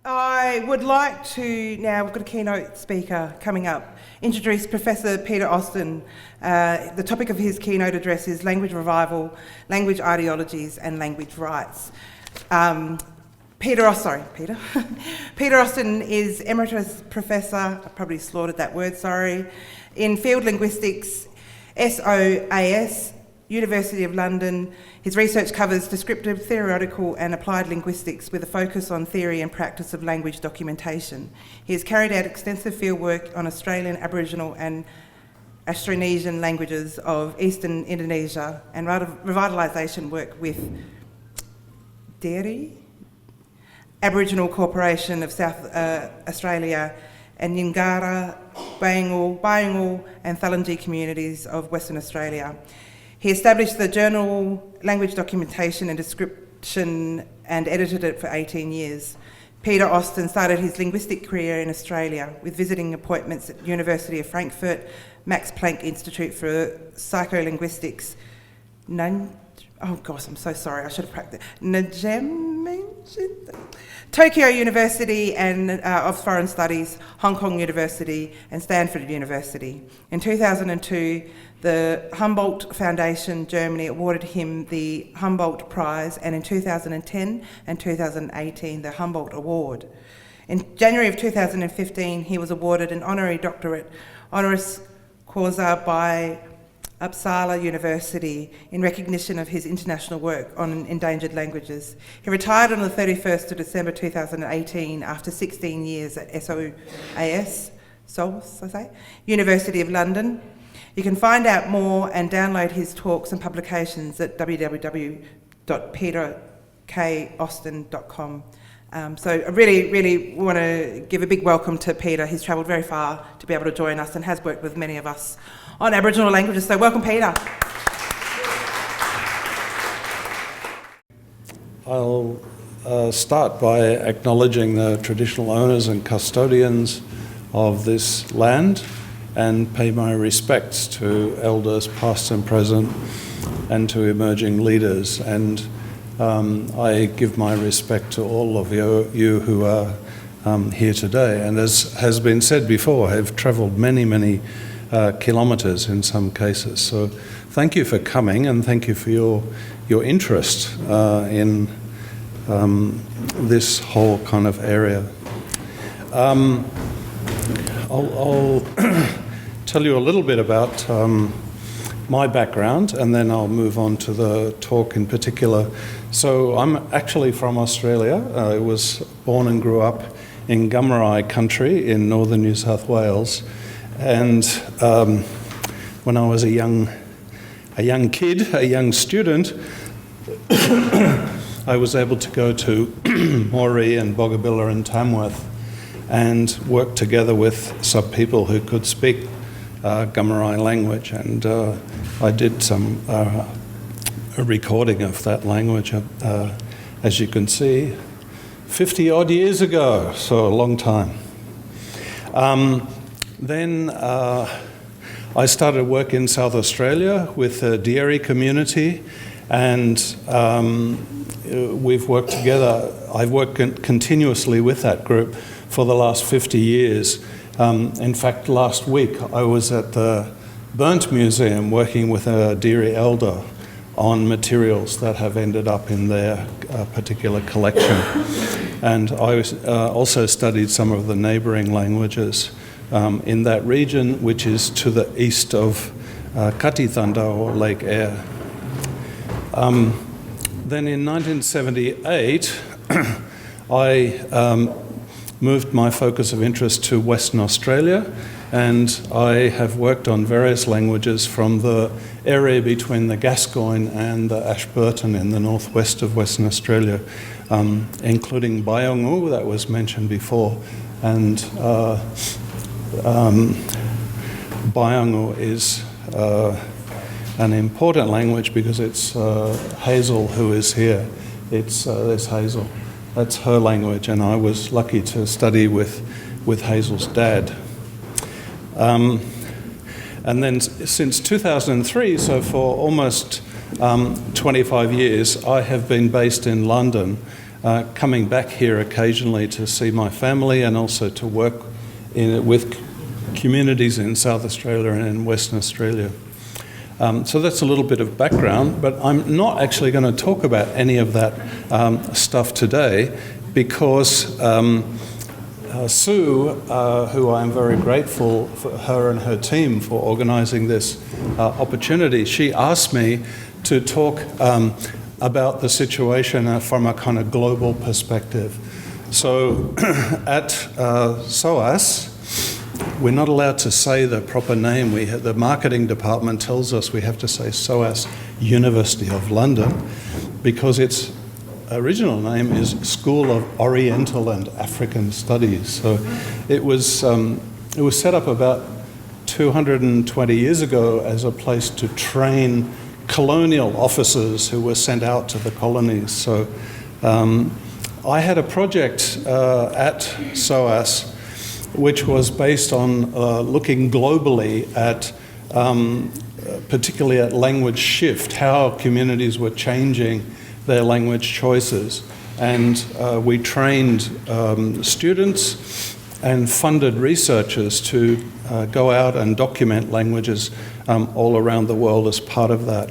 I would like to now, we've got a keynote speaker coming up, introduce Professor Peter Austin. The topic of his keynote address is Language Revival, Language Ideologies and Language Rights. Peter Austin is Emeritus Professor, I probably slaughtered that word, sorry, in Field Linguistics, SOAS, University of London. His research covers descriptive, theoretical and applied linguistics with a focus on theory and practice of language documentation. He has carried out extensive fieldwork on Australian Aboriginal and Austronesian languages of eastern Indonesia and revitalisation work with Dieri, Aboriginal Corporation of South Australia, and Yinggarda, Bayungu and Thalanyji communities of Western Australia. He established the journal Language Documentation and Description and edited it for 18 years. Peter Austin started his linguistic career in Australia with visiting appointments at University of Frankfurt, Max Planck Institute for Psycholinguistics, oh gosh, I'm so sorry, I should have practiced. Tokyo University and of Foreign Studies, Hong Kong University and Stanford University. In 2002, the Humboldt Foundation Germany awarded him the Humboldt Prize, and in 2010 and 2018 the Humboldt Award. In January of 2015 he was awarded an honorary doctorate honoris causa by Uppsala University in recognition of his international work on endangered languages. He retired on the 31st of December 2018 after 16 years at SOAS, University of London. You can find out more and download his talks and publications at www.peterkaustin.com. So I really want to give a big welcome to Peter. He's travelled very far to be able to join us and has worked with many of us on Aboriginal languages. So welcome, Peter. I'll start by acknowledging the traditional owners and custodians of this land and pay my respects to elders past and present and to emerging leaders. And I give my respect to all of you who are here today. And as has been said before, have travelled many kilometres in some cases. So thank you for coming and thank you for your interest in this whole kind of area. I'll tell you a little bit about my background and then I'll move on to the talk in particular. So I'm actually from Australia. I was born and grew up in Gummerai country in northern New South Wales. And when I was a young kid, a young student, I was able to go to Moree and Boggabilla and Tamworth and work together with some people who could speak Gummerai language, and I did some a recording of that language, as you can see, 50 odd years ago, so a long time. Then I started work in South Australia with the Dieri community, and we've worked together. I've worked continuously with that group for the last 50 years. In fact, last week I was at the Burnt Museum working with a Dieri elder on materials that have ended up in their particular collection. And I also studied some of the neighbouring languages in that region, which is to the east of Katithanda or Lake Eyre. Then in 1978, I moved my focus of interest to Western Australia, and I have worked on various languages from the area between the Gascoyne and the Ashburton in the northwest of Western Australia, including Bayungu, that was mentioned before, and Bayungu is an important language because it's Hazel who is here. There's Hazel. That's her language, and I was lucky to study with Hazel's dad. And then since 2003, so for almost 25 years, I have been based in London coming back here occasionally to see my family and also to work with communities in South Australia and in Western Australia. So that's a little bit of background, but I'm not actually going to talk about any of that stuff today because Sue, who I'm very grateful for her and her team for organising this opportunity, she asked me to talk about the situation from a kind of global perspective. So at SOAS, we're not allowed to say the proper name. The marketing department tells us we have to say SOAS University of London because its original name is School of Oriental and African Studies. So it was set up about 220 years ago as a place to train colonial officers who were sent out to the colonies. So I had a project at SOAS which was based on looking globally at, particularly at language shift, how communities were changing their language choices. And we trained students and funded researchers to go out and document languages all around the world as part of that.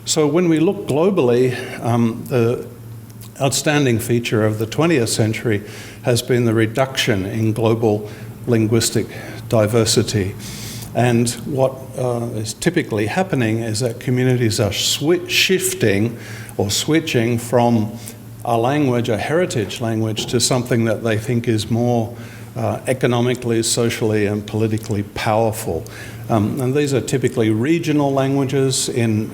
So when we look globally, the outstanding feature of the 20th century has been the reduction in global linguistic diversity. And what is typically happening is that communities are shifting or switching from a language, a heritage language, to something that they think is more economically, socially and politically powerful. And these are typically regional languages in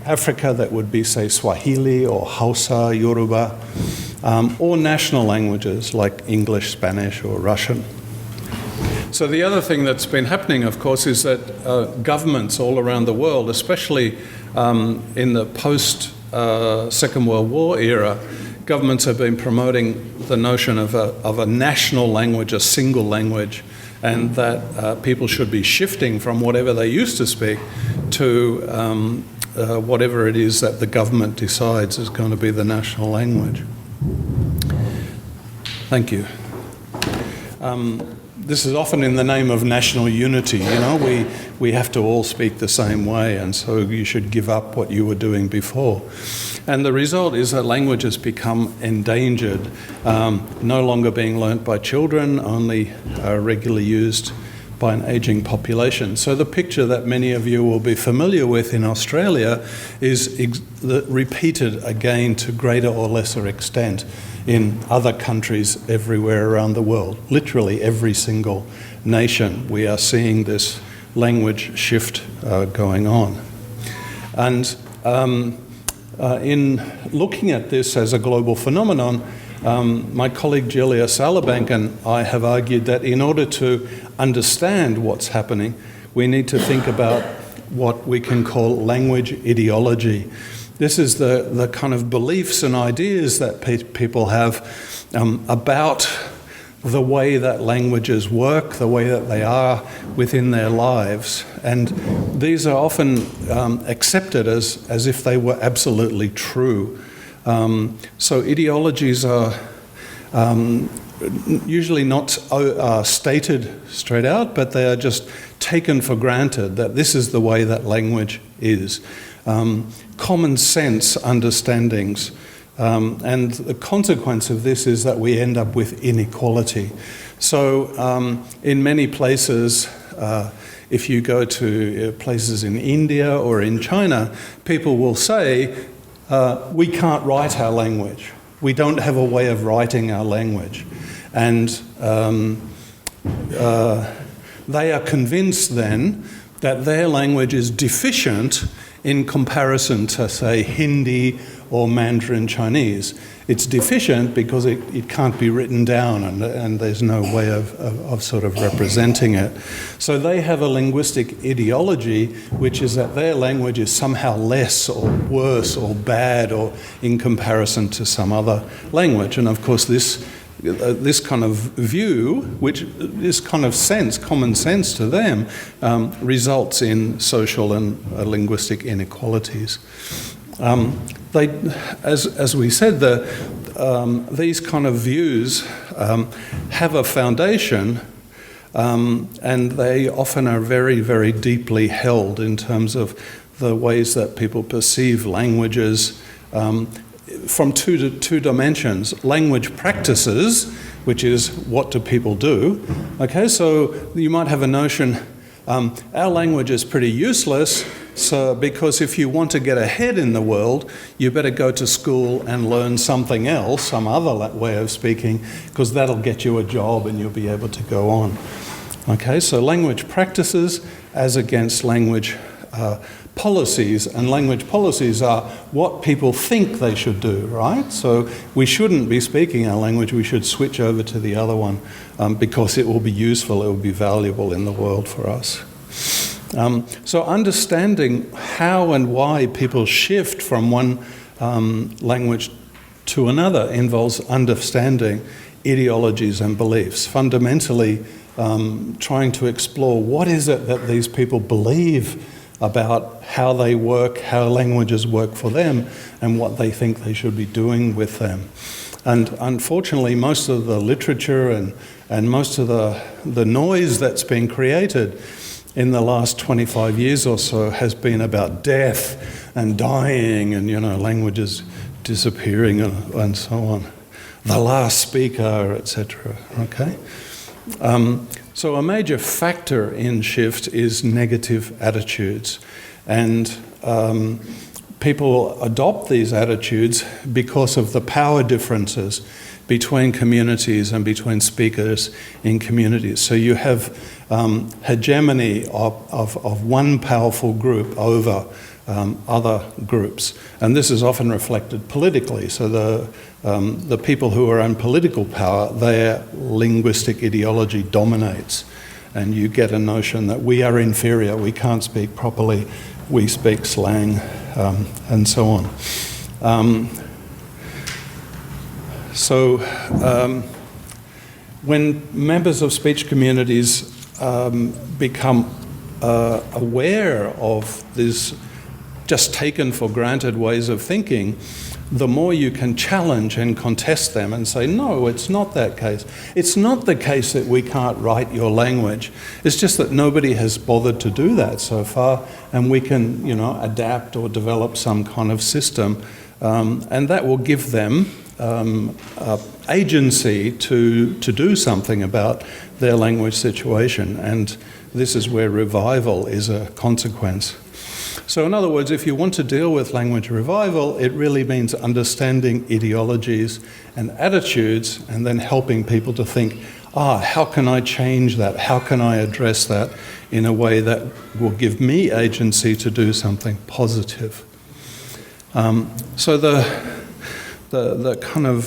Africa that would be, say, Swahili or Hausa, Yoruba, or national languages like English, Spanish or Russian. So the other thing that's been happening, of course, is that governments all around the world, especially in the post-Second World War era, governments have been promoting the notion of a national language, a single language, and that people should be shifting from whatever they used to speak to whatever it is that the government decides is going to be the national language. Thank you. This is often in the name of national unity. You know, we have to all speak the same way, and so you should give up what you were doing before. And the result is that language has become endangered, no longer being learnt by children, only regularly used by an ageing population. So the picture that many of you will be familiar with in Australia is repeated again to greater or lesser extent in other countries everywhere around the world. Literally every single nation, we are seeing this language shift going on. And in looking at this as a global phenomenon, my colleague Julia Salabank and I have argued that in order to understand what's happening, we need to think about what we can call language ideology. This is the kind of beliefs and ideas that people have about the way that languages work, the way that they are within their lives. And these are often accepted as if they were absolutely true. So ideologies are usually not stated straight out, but they are just taken for granted that this is the way that language is. Common sense understandings. And the consequence of this is that we end up with inequality. So in many places, if you go to places in India or in China, people will say, we can't write our language. We don't have a way of writing our language. And they are convinced then that their language is deficient in comparison to, say, Hindi or Mandarin Chinese. It's deficient because it can't be written down and there's no way of sort of representing it. So they have a linguistic ideology which is that their language is somehow less or worse or bad or in comparison to some other language. And of course this kind of view, which is kind of common sense to them, results in social and linguistic inequalities. As we said, these kind of views have a foundation, and they often are very, very deeply held in terms of the ways that people perceive languages from two dimensions. Language practices, which is what do people do. Okay, so you might have a notion, our language is pretty useless, so because if you want to get ahead in the world, you better go to school and learn something else, some other way of speaking, because that'll get you a job and you'll be able to go on. Okay, so language practices as against language policies, and language policies are what people think they should do, right? So we shouldn't be speaking our language, we should switch over to the other one because it will be useful, it will be valuable in the world for us. So understanding how and why people shift from one language to another involves understanding ideologies and beliefs. Fundamentally, trying to explore what is it that these people believe about how they work, how languages work for them, and what they think they should be doing with them. And unfortunately, most of the literature and most of the noise that's been created in the last 25 years or so has been about death and dying and, languages disappearing and so on. The last speaker, etc. Okay? So a major factor in shift is negative attitudes, and people adopt these attitudes because of the power differences between communities and between speakers in communities. So you have hegemony of one powerful group over other groups, and this is often reflected politically. So the people who are in political power, their linguistic ideology dominates, and you get a notion that we are inferior, we can't speak properly, we speak slang, and so on. When members of speech communities become aware of these just taken for granted ways of thinking, the more you can challenge and contest them and say, no, it's not that case. It's not the case that we can't write your language. It's just that nobody has bothered to do that so far, and we can, adapt or develop some kind of system, and that will give them agency to do something about their language situation, and this is where revival is a consequence. So in other words, if you want to deal with language revival, it really means understanding ideologies and attitudes and then helping people to think, how can I change that? How can I address that in a way that will give me agency to do something positive? So the kind of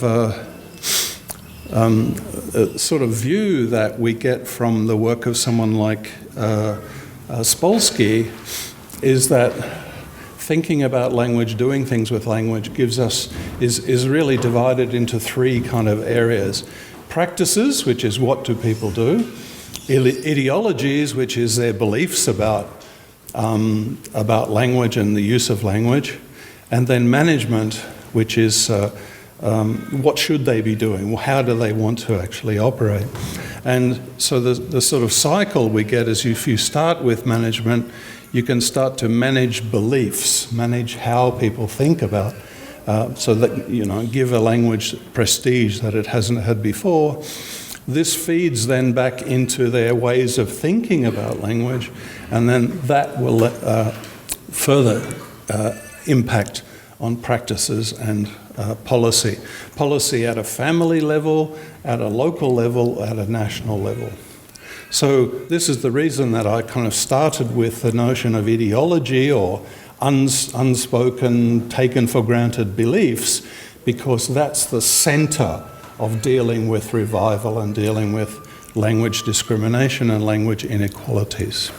sort of view that we get from the work of someone like Spolsky is that thinking about language, doing things with language is really divided into three kind of areas. Practices, which is what do people do. Ideologies, which is their beliefs about language and the use of language. And then management, which is what should they be doing? How do they want to actually operate? And so the sort of cycle we get is if you start with management, you can start to manage beliefs, manage how people think about, so that, give a language prestige that it hasn't had before. This feeds then back into their ways of thinking about language, and then that will further impact on practices and policy. Policy at a family level, at a local level, at a national level. So this is the reason that I kind of started with the notion of ideology or unspoken, taken for granted beliefs, because that's the centre of dealing with revival and dealing with language discrimination and language inequalities.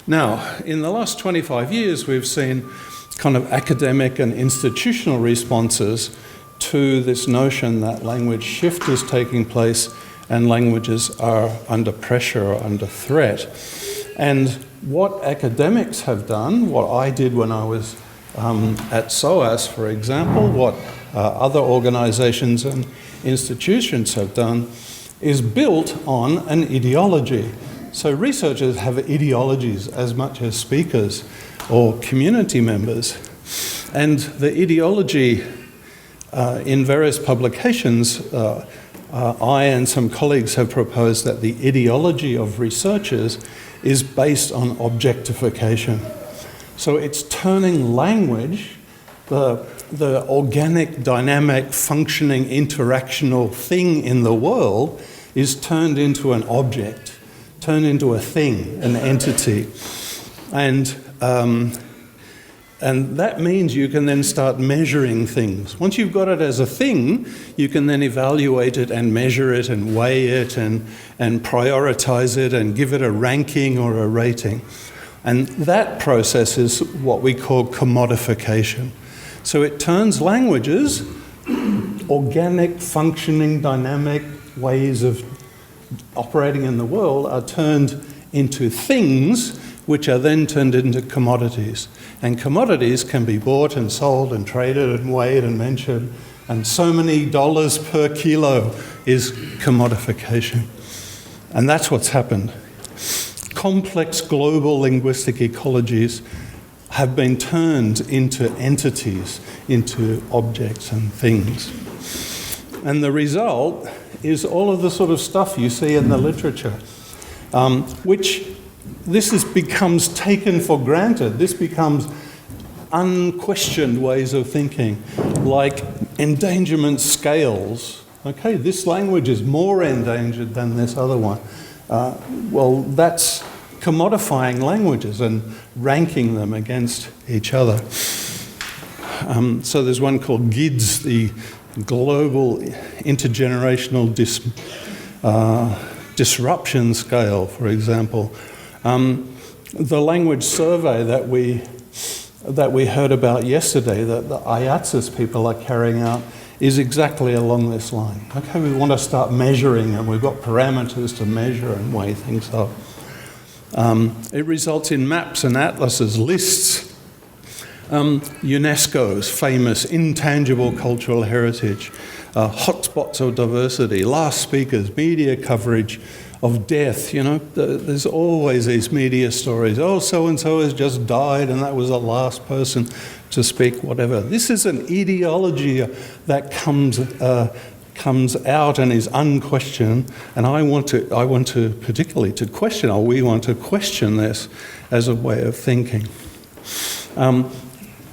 Now, in the last 25 years, we've seen kind of academic and institutional responses to this notion that language shift is taking place and languages are under pressure or under threat. And what academics have done, what I did when I was at SOAS, for example, what other organisations and institutions have done is built on an ideology. So researchers have ideologies as much as speakers or community members. And the ideology in various publications, I and some colleagues have proposed that the ideology of researchers is based on objectification. So it's turning language, the organic, dynamic, functioning, interactional thing in the world, is turned into an object, turned into a thing, an entity. And that means you can then start measuring things. Once you've got it as a thing, you can then evaluate it and measure it and weigh it and prioritise it and give it a ranking or a rating. And that process is what we call commodification. So it turns languages, organic, functioning, dynamic ways of operating in the world, are turned into things which are then turned into commodities. And commodities can be bought and sold and traded and weighed and mentioned, and so many dollars per kilo is commodification. And that's what's happened. Complex global linguistic ecologies have been turned into entities, into objects and things. And the result is all of the sort of stuff you see in the literature, which this becomes taken for granted. This becomes unquestioned ways of thinking, like endangerment scales. Okay, this language is more endangered than this other one. Well, that's commodifying languages and ranking them against each other. So there's one called GIDS, the Global Intergenerational Disruption Scale, for example. The language survey that we heard about yesterday, that the IATSIS people are carrying out, is exactly along this line. Okay, we want to start measuring, and we've got parameters to measure and weigh things up. It results in maps and atlases, lists, UNESCO's famous intangible cultural heritage, hotspots of diversity, last speakers, media coverage of death. You know, there's always these media stories. Oh, so-and-so has just died and that was the last person to speak, whatever. This is an ideology that comes out and is unquestioned, and I want to particularly to question, or we want to question this as a way of thinking.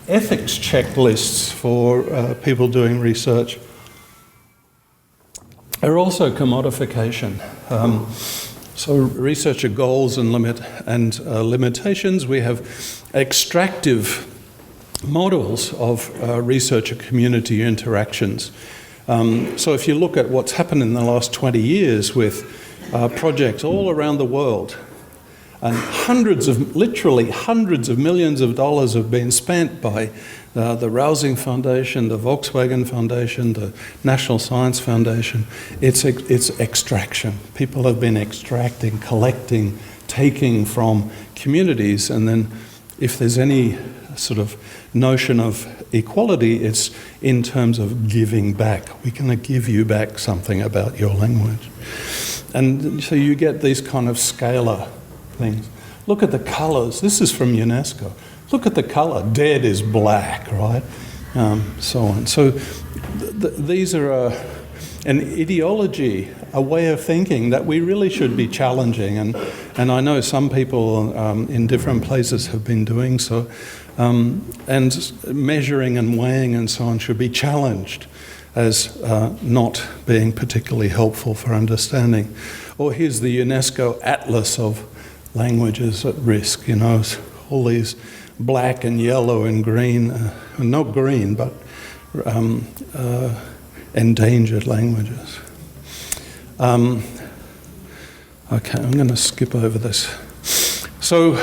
Ethics checklists for people doing research are also commodification. So researcher goals and limitations. We have extractive models of researcher community interactions. So if you look at what's happened in the last 20 years with projects all around the world, and literally hundreds of millions of dollars have been spent by the Rousing Foundation, the Volkswagen Foundation, the National Science Foundation. It's extraction. People have been extracting, collecting, taking from communities, and then if there's any sort of notion of equality, it's in terms of giving back. We're going to give you back something about your language. And so you get these kind of scalar things. Look at the colours. This is from UNESCO. Look at the colour. Dead is black, right? So on. So these are an ideology, a way of thinking that we really should be challenging. And I know some people in different places have been doing so. And measuring and weighing and so on should be challenged as not being particularly helpful for understanding. Or here's the UNESCO Atlas of Languages at Risk, you know, all these black and yellow and green, not green, but endangered languages. Okay, I'm going to skip over this. So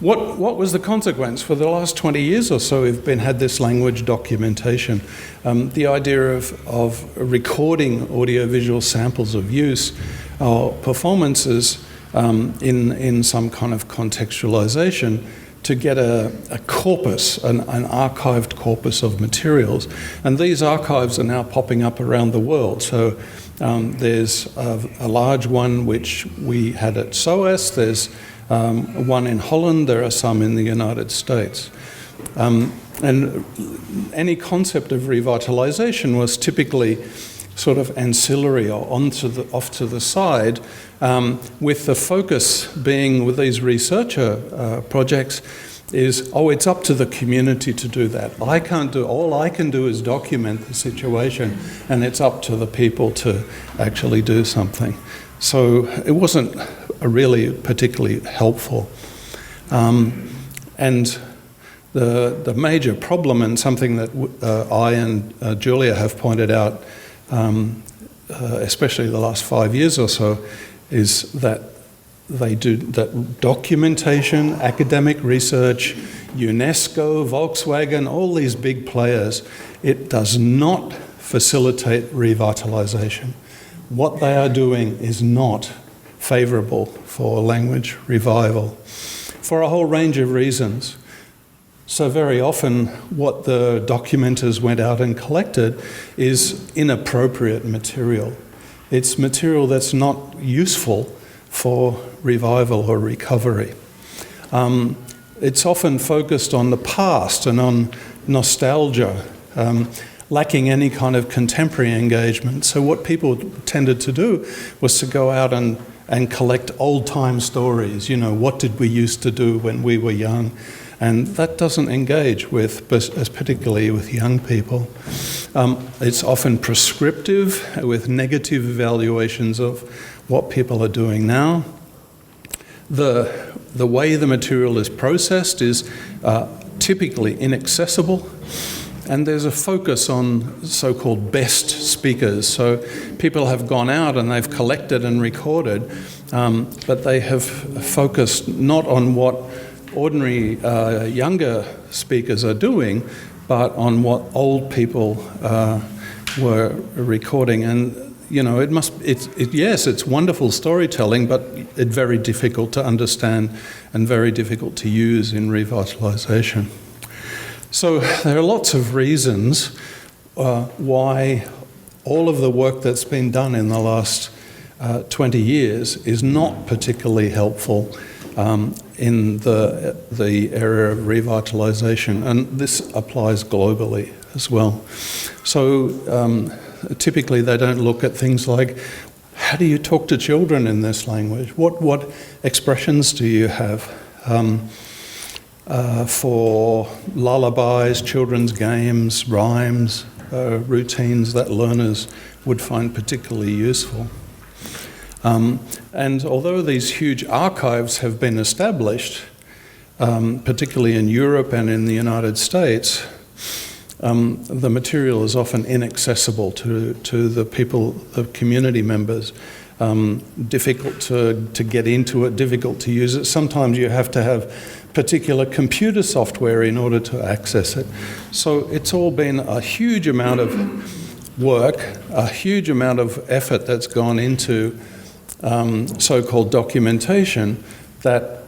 what was the consequence? For the last 20 years or so, we've had this language documentation. The idea of recording audiovisual samples of use or performances in some kind of contextualization to get a corpus, an archived corpus of materials. And these archives are now popping up around the world. So there's a large one which we had at SOAS, there's one in Holland, there are some in the United States. And any concept of revitalisation was typically sort of ancillary or off to the side, with the focus being with these researcher projects is, it's up to the community to do that. All I can do is document the situation, and it's up to the people to actually do something. So it wasn't really particularly helpful. And the major problem, and something that I and Julia have pointed out, especially the last 5 years or so, is that documentation, academic research, UNESCO, Volkswagen, all these big players, it does not facilitate revitalisation. What they are doing is not favourable for language revival for a whole range of reasons. So very often what the documenters went out and collected is inappropriate material. It's material that's not useful for revival or recovery. It's often focused on the past and on nostalgia, lacking any kind of contemporary engagement. So what people tended to do was to go out and collect old-time stories. What did we used to do when we were young? And that doesn't engage particularly with young people. It's often prescriptive, with negative evaluations of what people are doing now. The way the material is processed is typically inaccessible, and there's a focus on so-called best speakers. So people have gone out and they've collected and recorded, but they have focused not on what ordinary younger speakers are doing, but on what old people were recording. And yes, it's wonderful storytelling, but it's very difficult to understand and very difficult to use in revitalisation. So there are lots of reasons why all of the work that's been done in the last 20 years is not particularly helpful in the area of revitalisation, and this applies globally as well. So typically they don't look at things like, how do you talk to children in this language? What expressions do you have for lullabies, children's games, rhymes, routines that learners would find particularly useful? And although these huge archives have been established, particularly in Europe and in the United States, the material is often inaccessible to the people, the community members, difficult to get into it, difficult to use it. Sometimes you have to have particular computer software in order to access it. So it's all been a huge amount of work, a huge amount of effort that's gone into so-called documentation that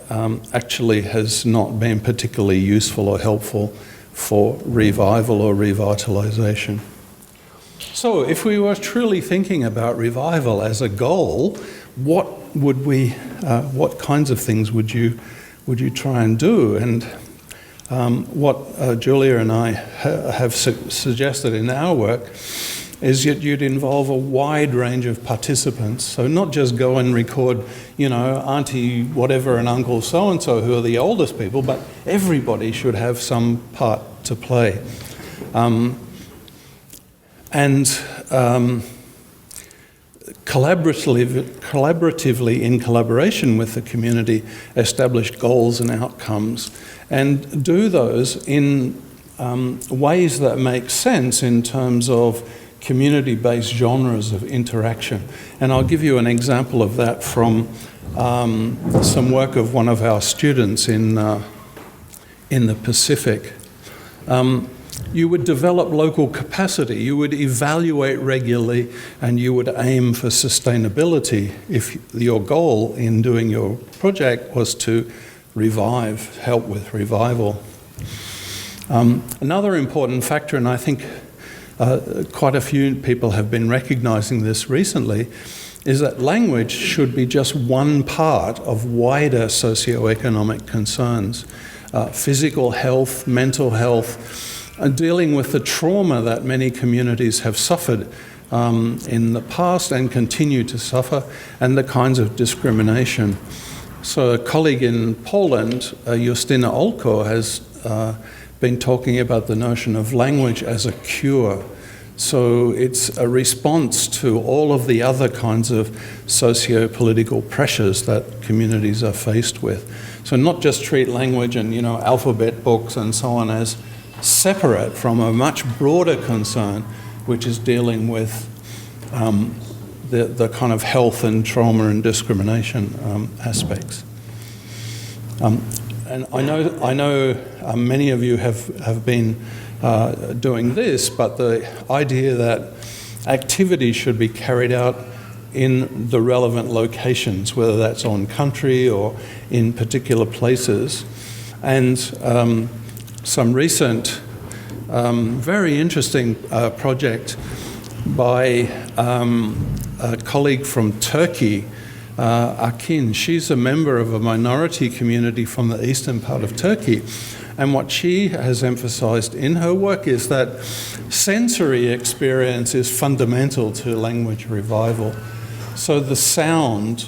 actually has not been particularly useful or helpful for revival or revitalisation. So if we were truly thinking about revival as a goal, what kinds of things would you try and do? And what Julia and I have suggested in our work is that you'd involve a wide range of participants. So not just go and record, Auntie whatever and Uncle so-and-so who are the oldest people, but everybody should have some part to play. Collaboratively, in collaboration with the community, establish goals and outcomes, and do those in ways that make sense in terms of community-based genres of interaction. And I'll give you an example of that from some work of one of our students in the Pacific. You would develop local capacity, you would evaluate regularly, and you would aim for sustainability if your goal in doing your project was to help with revival. Another important factor, and I think quite a few people have been recognising this recently, is that language should be just one part of wider socioeconomic concerns. Physical health, mental health, and dealing with the trauma that many communities have suffered in the past and continue to suffer, and the kinds of discrimination. So a colleague in Poland, Justyna Olko, has been talking about the notion of language as a cure. So it's a response to all of the other kinds of socio-political pressures that communities are faced with. So not just treat language and, alphabet books and so on as separate from a much broader concern, which is dealing with the kind of health and trauma and discrimination aspects. And I know many of you have been doing this, but the idea that activities should be carried out in the relevant locations, whether that's on country or in particular places. And some recent very interesting project by a colleague from Turkey, Akin. She's a member of a minority community from the eastern part of Turkey. And what she has emphasised in her work is that sensory experience is fundamental to language revival. So the sound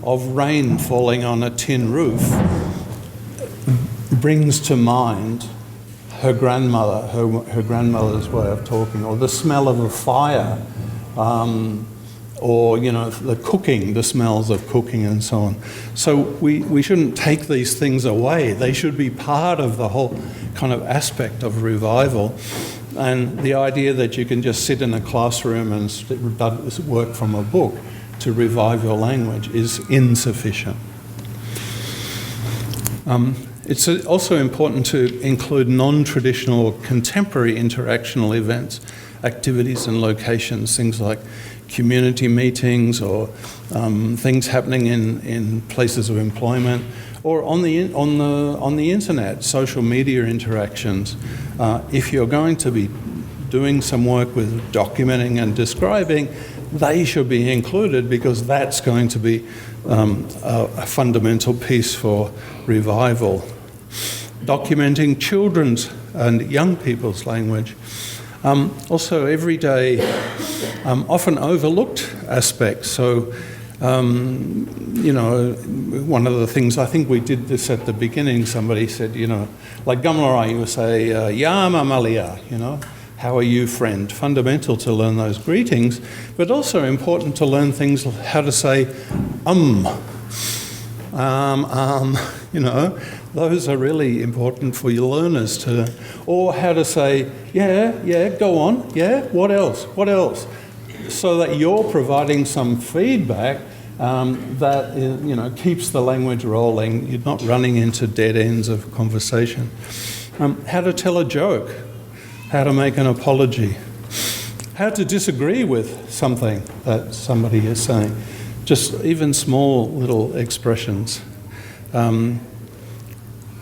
of rain falling on a tin roof brings to mind her grandmother, her grandmother's way of talking, or the smell of a fire, or the cooking, the smells of cooking and so on. So we shouldn't take these things away. They should be part of the whole kind of aspect of revival. And the idea that you can just sit in a classroom and work from a book to revive your language is insufficient. It's also important to include non-traditional or contemporary interactional events, activities and locations, things like community meetings or things happening in places of employment, or on the internet, social media interactions. If you're going to be doing some work with documenting and describing, they should be included, because that's going to be a fundamental piece for revival. Documenting children's and young people's language. Also everyday, often overlooked aspects. So, one of the things, I think we did this at the beginning, somebody said, like Gamlarai, you would say, Ya mamalia, how are you, friend? Fundamental to learn those greetings, but also important to learn things, how to say, those are really important for your learners to, or how to say, yeah, go on, yeah, what else, so that you're providing some feedback that keeps the language rolling. You're not running into dead ends of conversation. How to tell a joke, how to make an apology, how to disagree with something that somebody is saying. Just even small little expressions.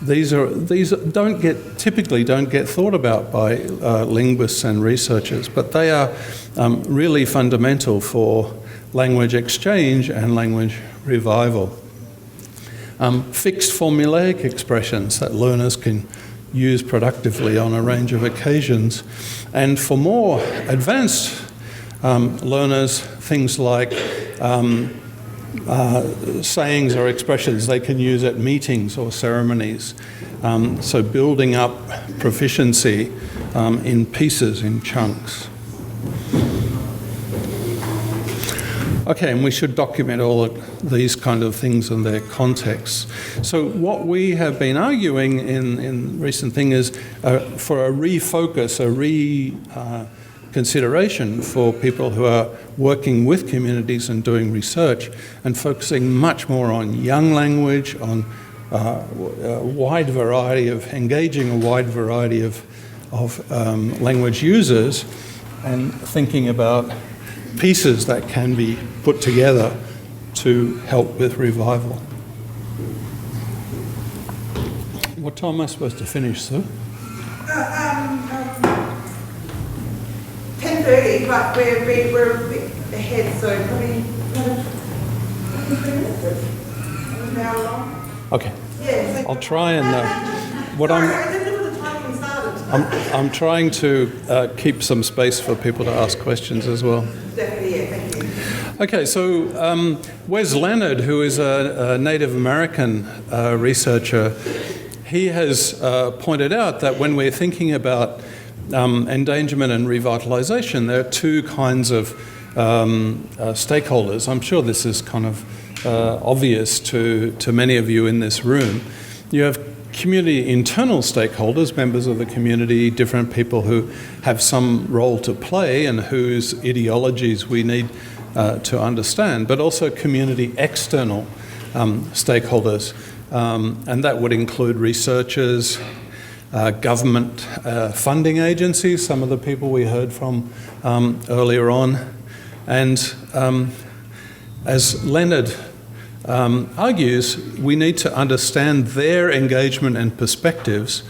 These typically don't get thought about by linguists and researchers, but they are really fundamental for language exchange and language revival. Fixed formulaic expressions that learners can use productively on a range of occasions. And for more advanced learners, things like sayings or expressions they can use at meetings or ceremonies. So building up proficiency in pieces, in chunks. Okay, and we should document all of these kind of things in their contexts. So what we have been arguing in recent thing is for a refocus, consideration for people who are working with communities and doing research, and focusing much more on young language, on a wide variety of, engaging a wide variety of language users, and thinking about pieces that can be put together to help with revival. What time am I supposed to finish, Sue? 10:30, but we're a bit ahead, so probably 3 minutes. An hour long. Okay. Yeah. So I'll try and... what sorry, I'm... I didn't know what the timing started. I'm trying to keep some space for people to ask questions as well. Definitely, yeah, thank you. Okay, so Wes Leonard, who is a Native American researcher, he has pointed out that when we're thinking about endangerment and revitalisation, there are two kinds of stakeholders. I'm sure this is kind of obvious to many of you in this room. You have community internal stakeholders, members of the community, different people who have some role to play and whose ideologies we need to understand, but also community external stakeholders. And that would include researchers, government funding agencies, some of the people we heard from earlier on. And as Leonard argues, we need to understand their engagement and perspectives.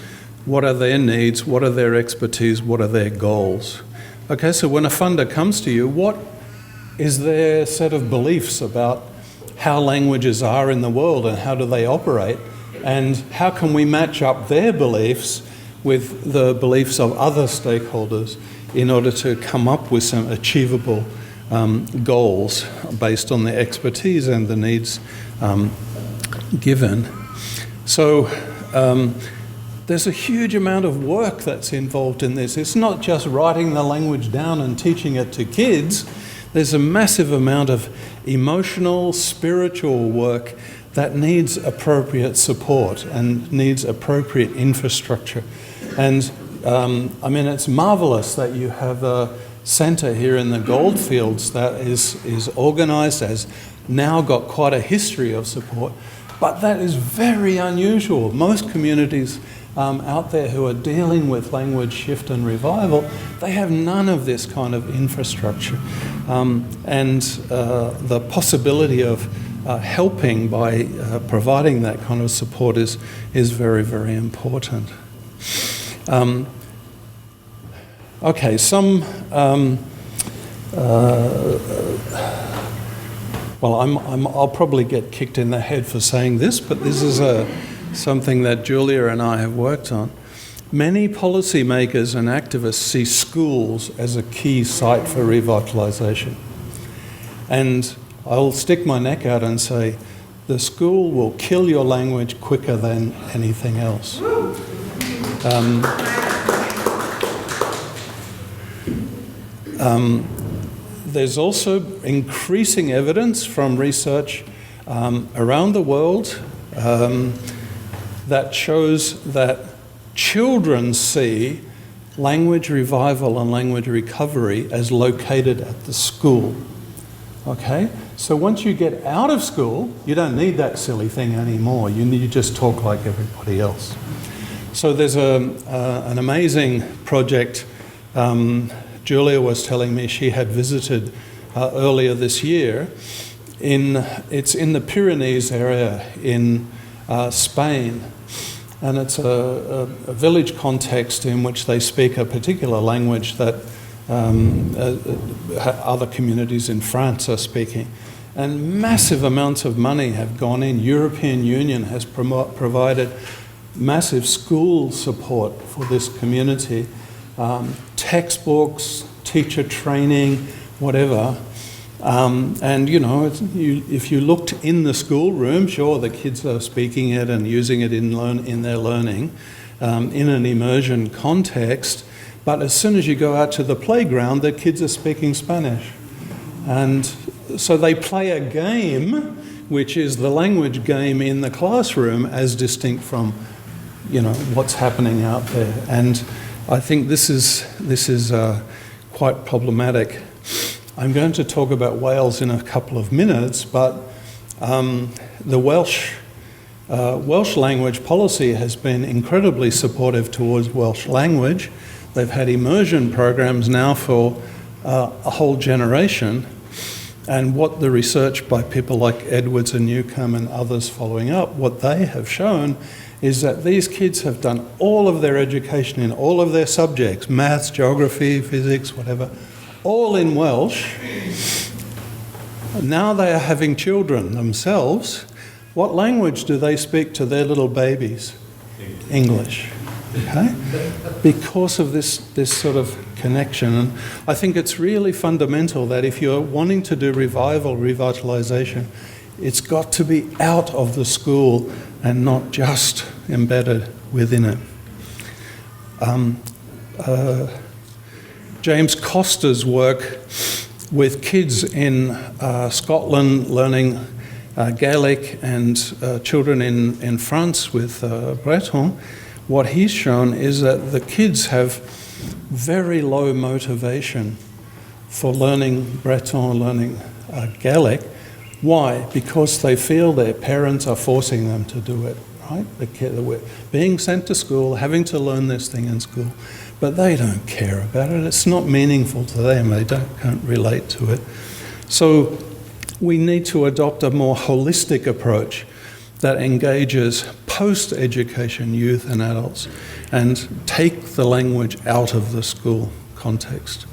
What are their needs? What are their expertise? What are their goals? Okay, so when a funder comes to you, what is their set of beliefs about how languages are in the world and how do they operate? And how can we match up their beliefs with the beliefs of other stakeholders in order to come up with some achievable goals based on the expertise and the needs given? So there's a huge amount of work that's involved in this. It's not just writing the language down and teaching it to kids. There's a massive amount of emotional, spiritual work that needs appropriate support and needs appropriate infrastructure. And I mean, it's marvellous that you have a centre here in the Goldfields that is organised, has now got quite a history of support, but that is very unusual. Most communities out there who are dealing with language shift and revival, they have none of this kind of infrastructure. And the possibility of helping by providing that kind of support is very, very important. Okay, some... well, I'll probably get kicked in the head for saying this, but this is something that Julia and I have worked on. Many policymakers and activists see schools as a key site for revitalisation. And I'll stick my neck out and say, the school will kill your language quicker than anything else. There's also increasing evidence from research around the world that shows that children see language revival and language recovery as located at the school. Okay? So once you get out of school, you don't need that silly thing anymore. You just talk like everybody else. So there's an amazing project. Julia was telling me she had visited earlier this year. It's in the Pyrenees area in Spain, and it's a village context in which they speak a particular language that other communities in France are speaking. And massive amounts of money have gone in. European Union has provided massive school support for this community. Textbooks, teacher training, whatever. And you know, if you looked in the schoolroom, sure, the kids are speaking it and using it in their learning in an immersion context. But as soon as you go out to the playground, the kids are speaking Spanish. And so they play a game, which is the language game in the classroom, as distinct from, you know, what's happening out there. And I think this is quite problematic. I'm going to talk about Wales in a couple of minutes, but the Welsh language policy has been incredibly supportive towards Welsh language. They've had immersion programs now for a whole generation, and what the research by people like Edwards and Newcomb and others following up, what they have shown is that these kids have done all of their education in all of their subjects, maths, geography, physics, whatever, all in Welsh. Now they are having children themselves. What language do they speak to their little babies? English. Okay? Because of this sort of connection. And I think it's really fundamental that if you're wanting to do revitalisation, it's got to be out of the school and not just embedded within it. James Costa's work with kids in Scotland learning Gaelic and children in France with Breton, what he's shown is that the kids have very low motivation for learning Breton, learning Gaelic. Why? Because they feel their parents are forcing them to do it, right? They're being sent to school, having to learn this thing in school, but they don't care about it. It's not meaningful to them. They can't relate to it. So we need to adopt a more holistic approach that engages post-education youth and adults and take the language out of the school context.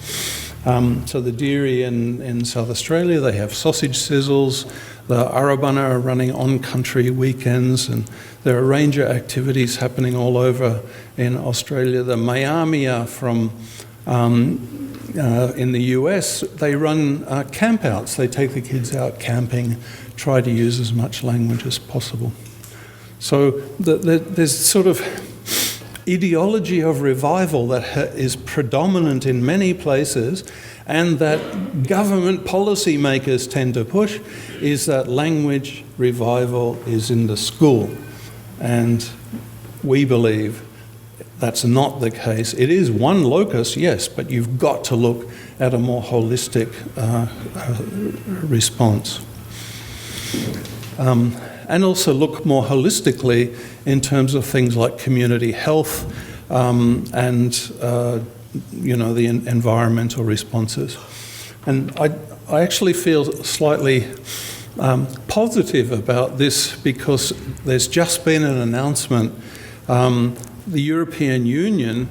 So the Dieri in South Australia, they have sausage sizzles. The Arabana are running on-country weekends, and there are a range of activities happening all over in Australia. The Miami from in the US, they run campouts. They take the kids out camping, try to use as much language as possible. So there's sort of ideology of revival that is predominant in many places, and that government policy makers tend to push, is that language revival is in the school. And we believe that's not the case. It is one locus, yes, but you've got to look at a more holistic response. And also look more holistically in terms of things like community health and the environmental responses. And I actually feel slightly positive about this because there's just been an announcement. The European Union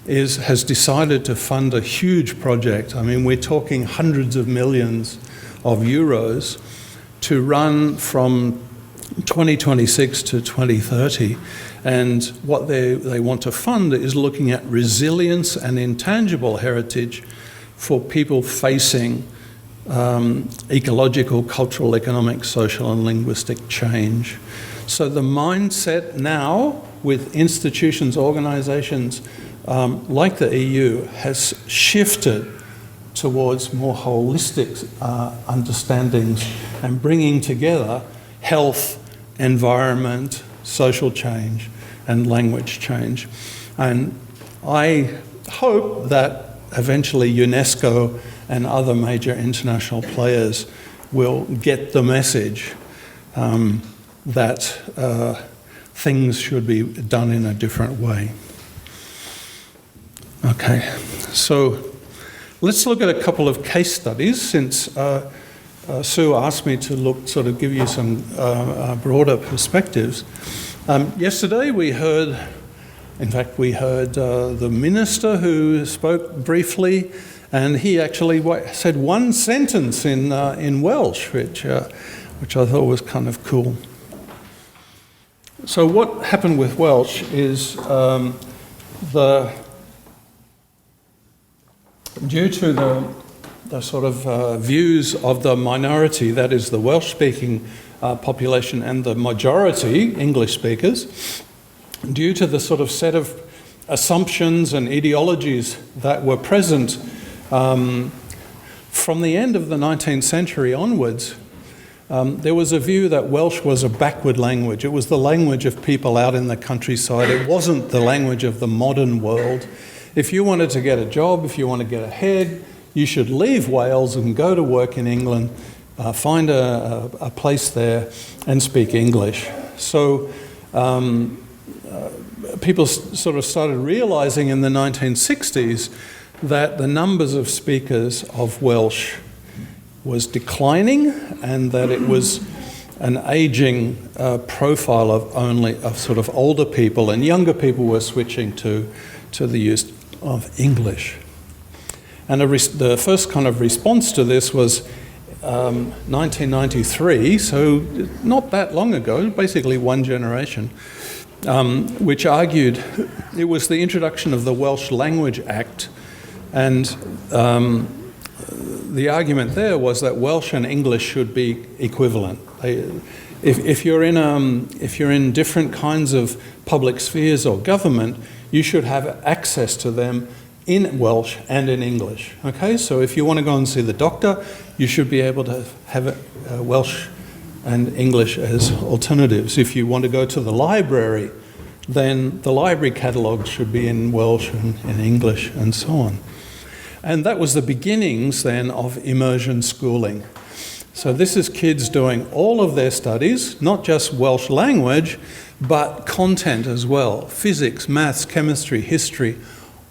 has decided to fund a huge project. I mean, we're talking hundreds of millions of euros to run from 2026 to 2030, and what they want to fund is looking at resilience and intangible heritage for people facing ecological, cultural, economic, social and linguistic change. So the mindset now with institutions, organisations like the EU has shifted towards more holistic understandings and bringing together health, environment, social change, and language change. And I hope that eventually UNESCO and other major international players will get the message that things should be done in a different way. Okay, so let's look at a couple of case studies since Sue asked me to give you some broader perspectives. Yesterday we heard the minister who spoke briefly, and he actually said one sentence in Welsh, which I thought was kind of cool. So what happened with Welsh is due to the sort of views of the minority, that is the Welsh-speaking population, and the majority, English speakers, due to the sort of set of assumptions and ideologies that were present from the end of the 19th century onwards, there was a view that Welsh was a backward language. It was the language of people out in the countryside. It wasn't the language of the modern world. If you wanted to get a job, if you want to get ahead, you should leave Wales and go to work in England, find a place there and speak English. So people sort of started realising in the 1960s that the numbers of speakers of Welsh was declining, and that it was an ageing profile of sort of older people, and younger people were switching to the use of English. And the first kind of response to this was 1993, so not that long ago, basically one generation, which argued it was the introduction of the Welsh Language Act, and the argument there was that Welsh and English should be equivalent. If you're in different kinds of public spheres or government, you should have access to them in Welsh and in English. Okay, so if you want to go and see the doctor, you should be able to have Welsh and English as alternatives. If you want to go to the library, then the library catalogues should be in Welsh and in English and so on. And that was the beginnings then of immersion schooling. So this is kids doing all of their studies, not just Welsh language, but content as well. Physics, maths, chemistry, history,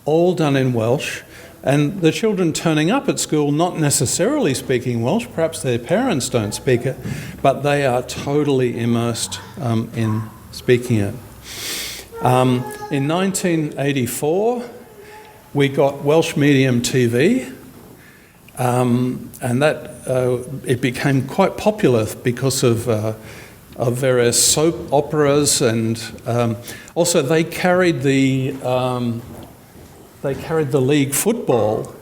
all done in Welsh. And the children turning up at school not necessarily speaking Welsh, perhaps their parents don't speak it, but they are totally immersed in speaking it. In 1984, we got Welsh medium TV, and that it became quite popular because of various soap operas, and also they carried the league football.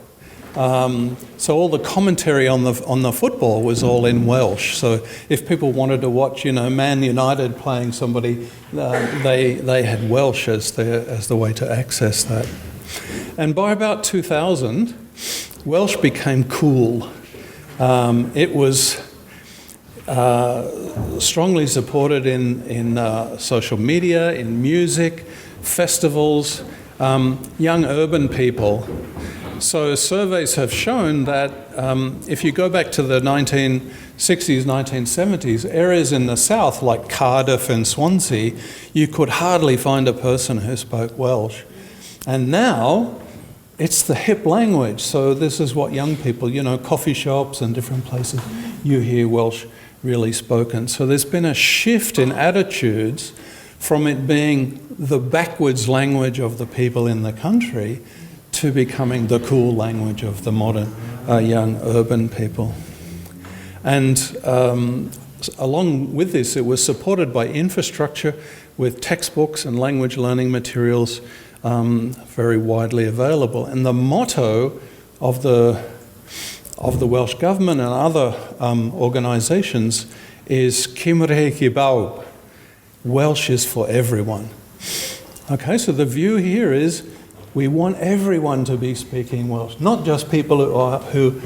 So all the commentary on the football was all in Welsh. So if people wanted to watch, Man United playing somebody, they had Welsh as the way to access that. And by about 2000, Welsh became cool. It was strongly supported in social media, in music, festivals, young urban people. So surveys have shown that if you go back to the 1960s, 1970s, areas in the south like Cardiff and Swansea, you could hardly find a person who spoke Welsh. And now it's the hip language. So this is what young people, coffee shops and different places, you hear Welsh really spoken. So there's been a shift in attitudes from it being the backwards language of the people in the country to becoming the cool language of the modern young urban people. And along with this, it was supported by infrastructure with textbooks and language learning materials very widely available. And the motto of the Welsh Government and other organisations is Cymru i bawb. Welsh is for everyone. Okay, so the view here is we want everyone to be speaking Welsh, not just people who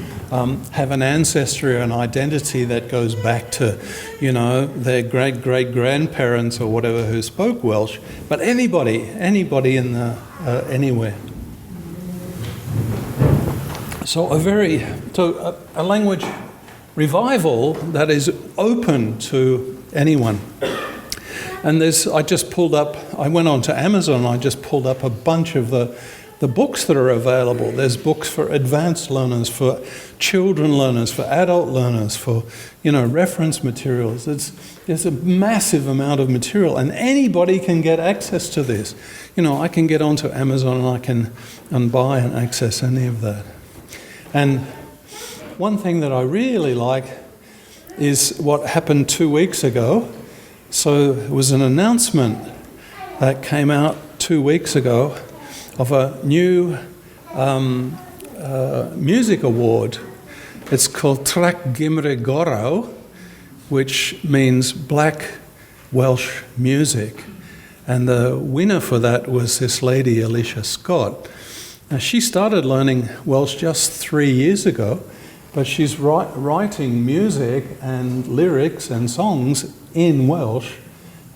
have an ancestry or an identity that goes back to, their great-great-grandparents or whatever who spoke Welsh, but anybody in anywhere. So a language revival that is open to anyone. And I went on to Amazon and I just pulled up a bunch of the books that are available. There's books for advanced learners, for children learners, for adult learners, for, reference materials. There's a massive amount of material and anybody can get access to this. I can get onto Amazon and I can buy and access any of that. And one thing that I really like is what happened 2 weeks ago. So it was an announcement that came out 2 weeks ago of a new music award. It's called Trac Gymru Gorau, which means Black Welsh Music. And the winner for that was this lady, Alicia Scott. Now, she started learning Welsh just 3 years ago, but she's writing music and lyrics and songs in Welsh,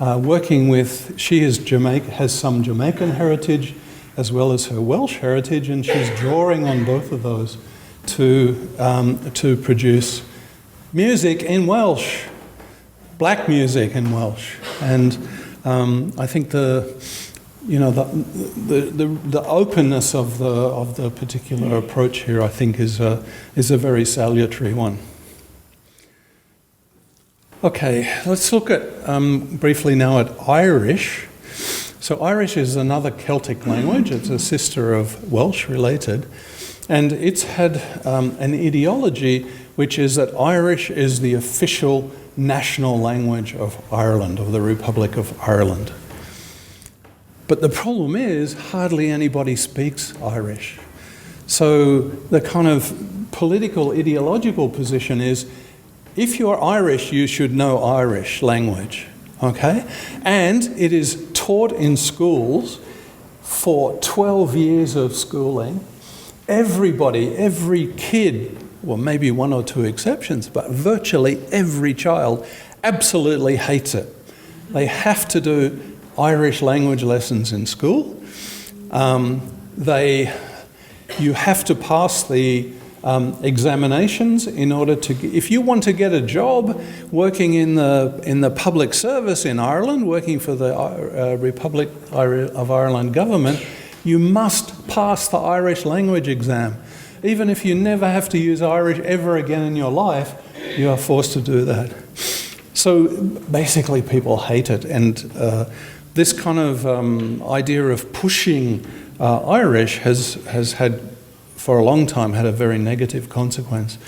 working with, she has some Jamaican heritage as well as her Welsh heritage, and she's drawing on both of those to produce music in Welsh, black music in Welsh. And I think the openness of the particular approach here, I think, is a very salutary one. Okay, let's look at briefly now at Irish. So Irish is another Celtic language. It's a sister of Welsh related. And it's had an ideology which is that Irish is the official national language of Ireland, of the Republic of Ireland. But the problem is hardly anybody speaks Irish. So the kind of political ideological position is, if you're Irish, you should know Irish language, okay? And it is taught in schools for 12 years of schooling. Everybody, every kid, well, maybe one or two exceptions, but virtually every child absolutely hates it. They have to do Irish language lessons in school. You have to pass the examinations in order to, if you want to get a job working in the public service in Ireland, working for the Republic of Ireland government, you must pass the Irish language exam. Even if you never have to use Irish ever again in your life, you are forced to do that. So basically people hate it, and this kind of idea of pushing Irish has had, for a long time, had a very negative consequence.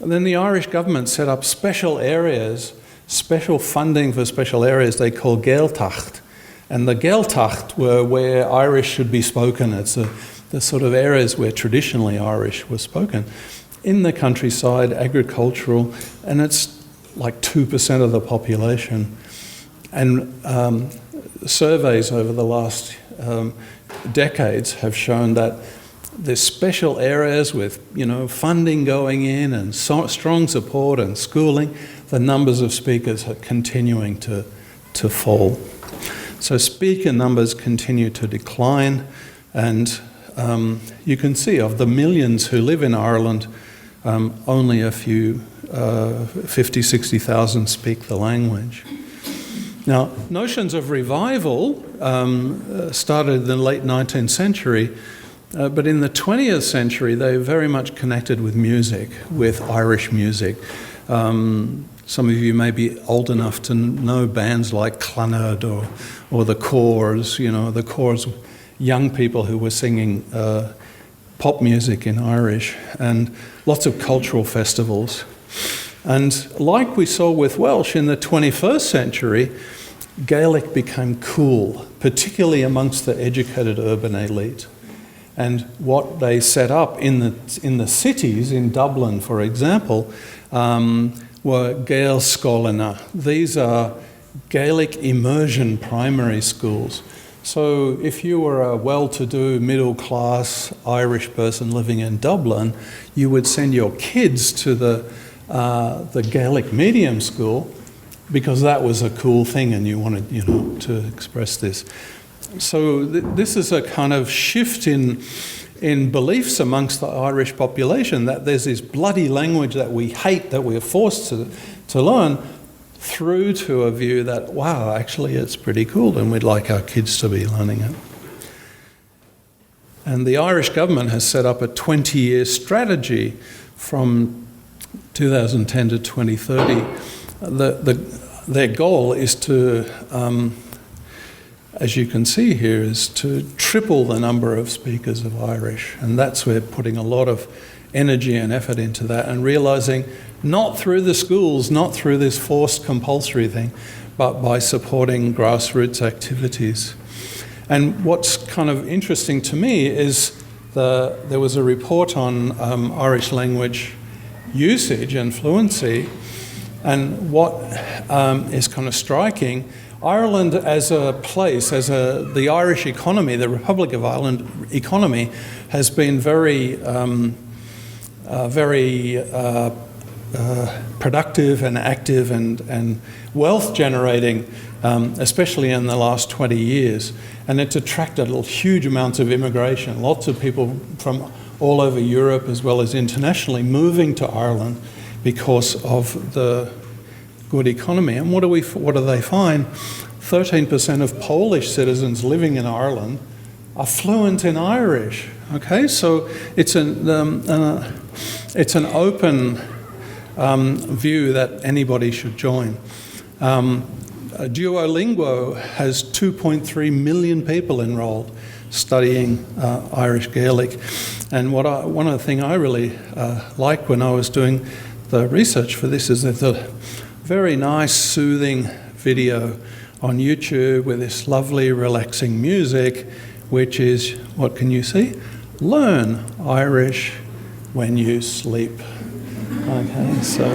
And then the Irish government set up special areas, special funding for special areas they call Gaeltacht. And the Gaeltacht were where Irish should be spoken. It's the sort of areas where traditionally Irish was spoken. In the countryside, agricultural, and it's like 2% of the population. And surveys over the last decades have shown that there's special areas with, funding going in and strong support and schooling. The numbers of speakers are continuing to fall. So speaker numbers continue to decline, and you can see of the millions who live in Ireland, only a few, 50, 60,000 speak the language. Now, notions of revival started in the late 19th century, but in the 20th century, they were very much connected with music, with Irish music. Some of you may be old enough to know bands like Clannad or the Corrs, the Corrs, young people who were singing pop music in Irish, and lots of cultural festivals. And like we saw with Welsh in the 21st century, Gaelic became cool, particularly amongst the educated urban elite. And what they set up in the cities, in Dublin, for example, were Gael Scolina. These are Gaelic immersion primary schools. So if you were a well-to-do, middle-class Irish person living in Dublin, you would send your kids to the Gaelic medium school because that was a cool thing and you wanted, to express this. So this is a kind of shift in beliefs amongst the Irish population, that there's this bloody language that we hate, that we're forced to learn, through to a view that, wow, actually it's pretty cool and we'd like our kids to be learning it. And the Irish government has set up a 20-year strategy from 2010 to 2030. Their goal is to, as you can see here, is to triple the number of speakers of Irish. And that's where putting a lot of energy and effort into that, and realising not through the schools, not through this forced compulsory thing, but by supporting grassroots activities. And what's kind of interesting to me is there was a report on Irish language usage and fluency, and what is kind of striking, Ireland as a place, the Irish economy, the Republic of Ireland economy, has been very productive and active and wealth generating, especially in the last 20 years. And it's attracted huge amounts of immigration, lots of people from all over Europe as well as internationally moving to Ireland because of the good economy. And what do they find? 13% of Polish citizens living in Ireland are fluent in Irish. Okay, so it's an open view that anybody should join. Duolingo has 2.3 million people enrolled studying Irish Gaelic. And one of the things I really liked when I was doing the research for this is there's a very nice, soothing video on YouTube with this lovely, relaxing music, which is, what can you see? Learn Irish when you sleep. Okay, so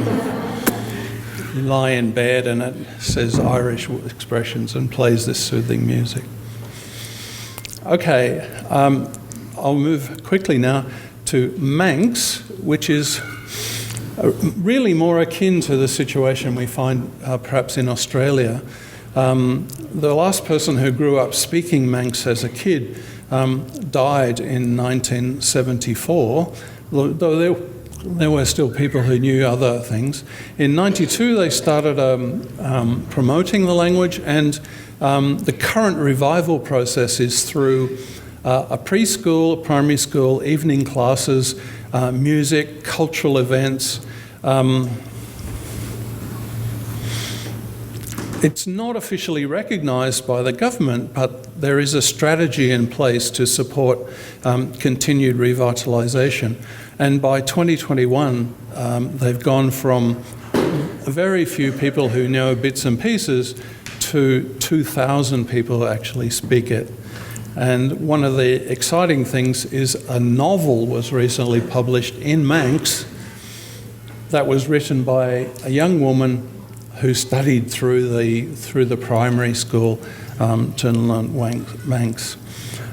you lie in bed and it says Irish expressions and plays this soothing music. Okay, I'll move quickly now to Manx, which is really more akin to the situation we find perhaps in Australia. The last person who grew up speaking Manx as a kid died in 1974, though there were still people who knew other things. In 92 they started promoting the language, and the current revival process is through a preschool, a primary school, evening classes, music, cultural events. It's not officially recognised by the government, but there is a strategy in place to support continued revitalisation. And by 2021, they've gone from very few people who know bits and pieces to 2,000 people who actually speak it. And one of the exciting things is a novel was recently published in Manx that was written by a young woman who studied through the primary school to learn Manx.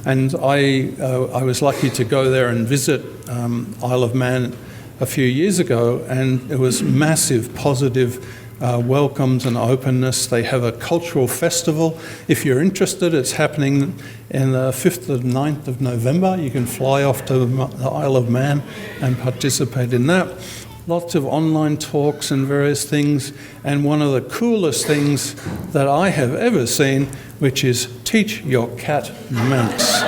And I was lucky to go there and visit Isle of Man a few years ago, and it was massive positive welcomes and openness. They have a cultural festival. If you're interested, it's happening in the 5th and 9th of November. You can fly off to the Isle of Man and participate in that. Lots of online talks and various things, and one of the coolest things that I have ever seen, which is teach your cat Manx.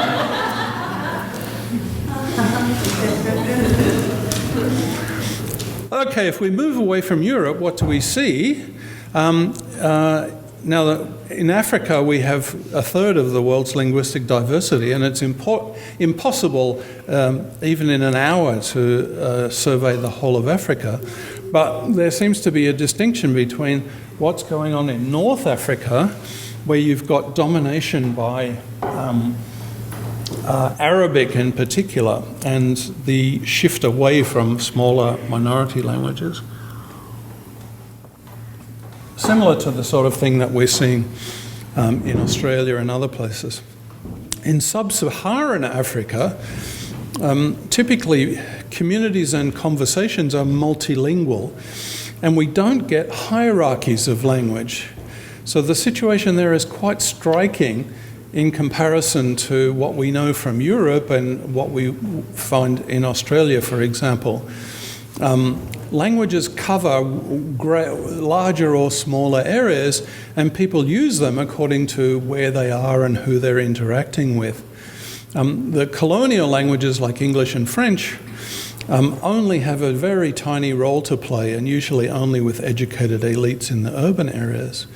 Okay, if we move away from Europe, what do we see? Now, in Africa, we have a third of the world's linguistic diversity, and it's impossible, even in an hour, to survey the whole of Africa. But there seems to be a distinction between what's going on in North Africa, where you've got domination by Arabic in particular, and the shift away from smaller minority languages. Similar to the sort of thing that we're seeing in Australia and other places. In sub-Saharan Africa, typically communities and conversations are multilingual, and we don't get hierarchies of language. So the situation there is quite striking in comparison to what we know from Europe and what we find in Australia, for example. Languages cover larger or smaller areas, and people use them according to where they are and who they're interacting with. The colonial languages like English and French only have a very tiny role to play, and usually only with educated elites in the urban areas.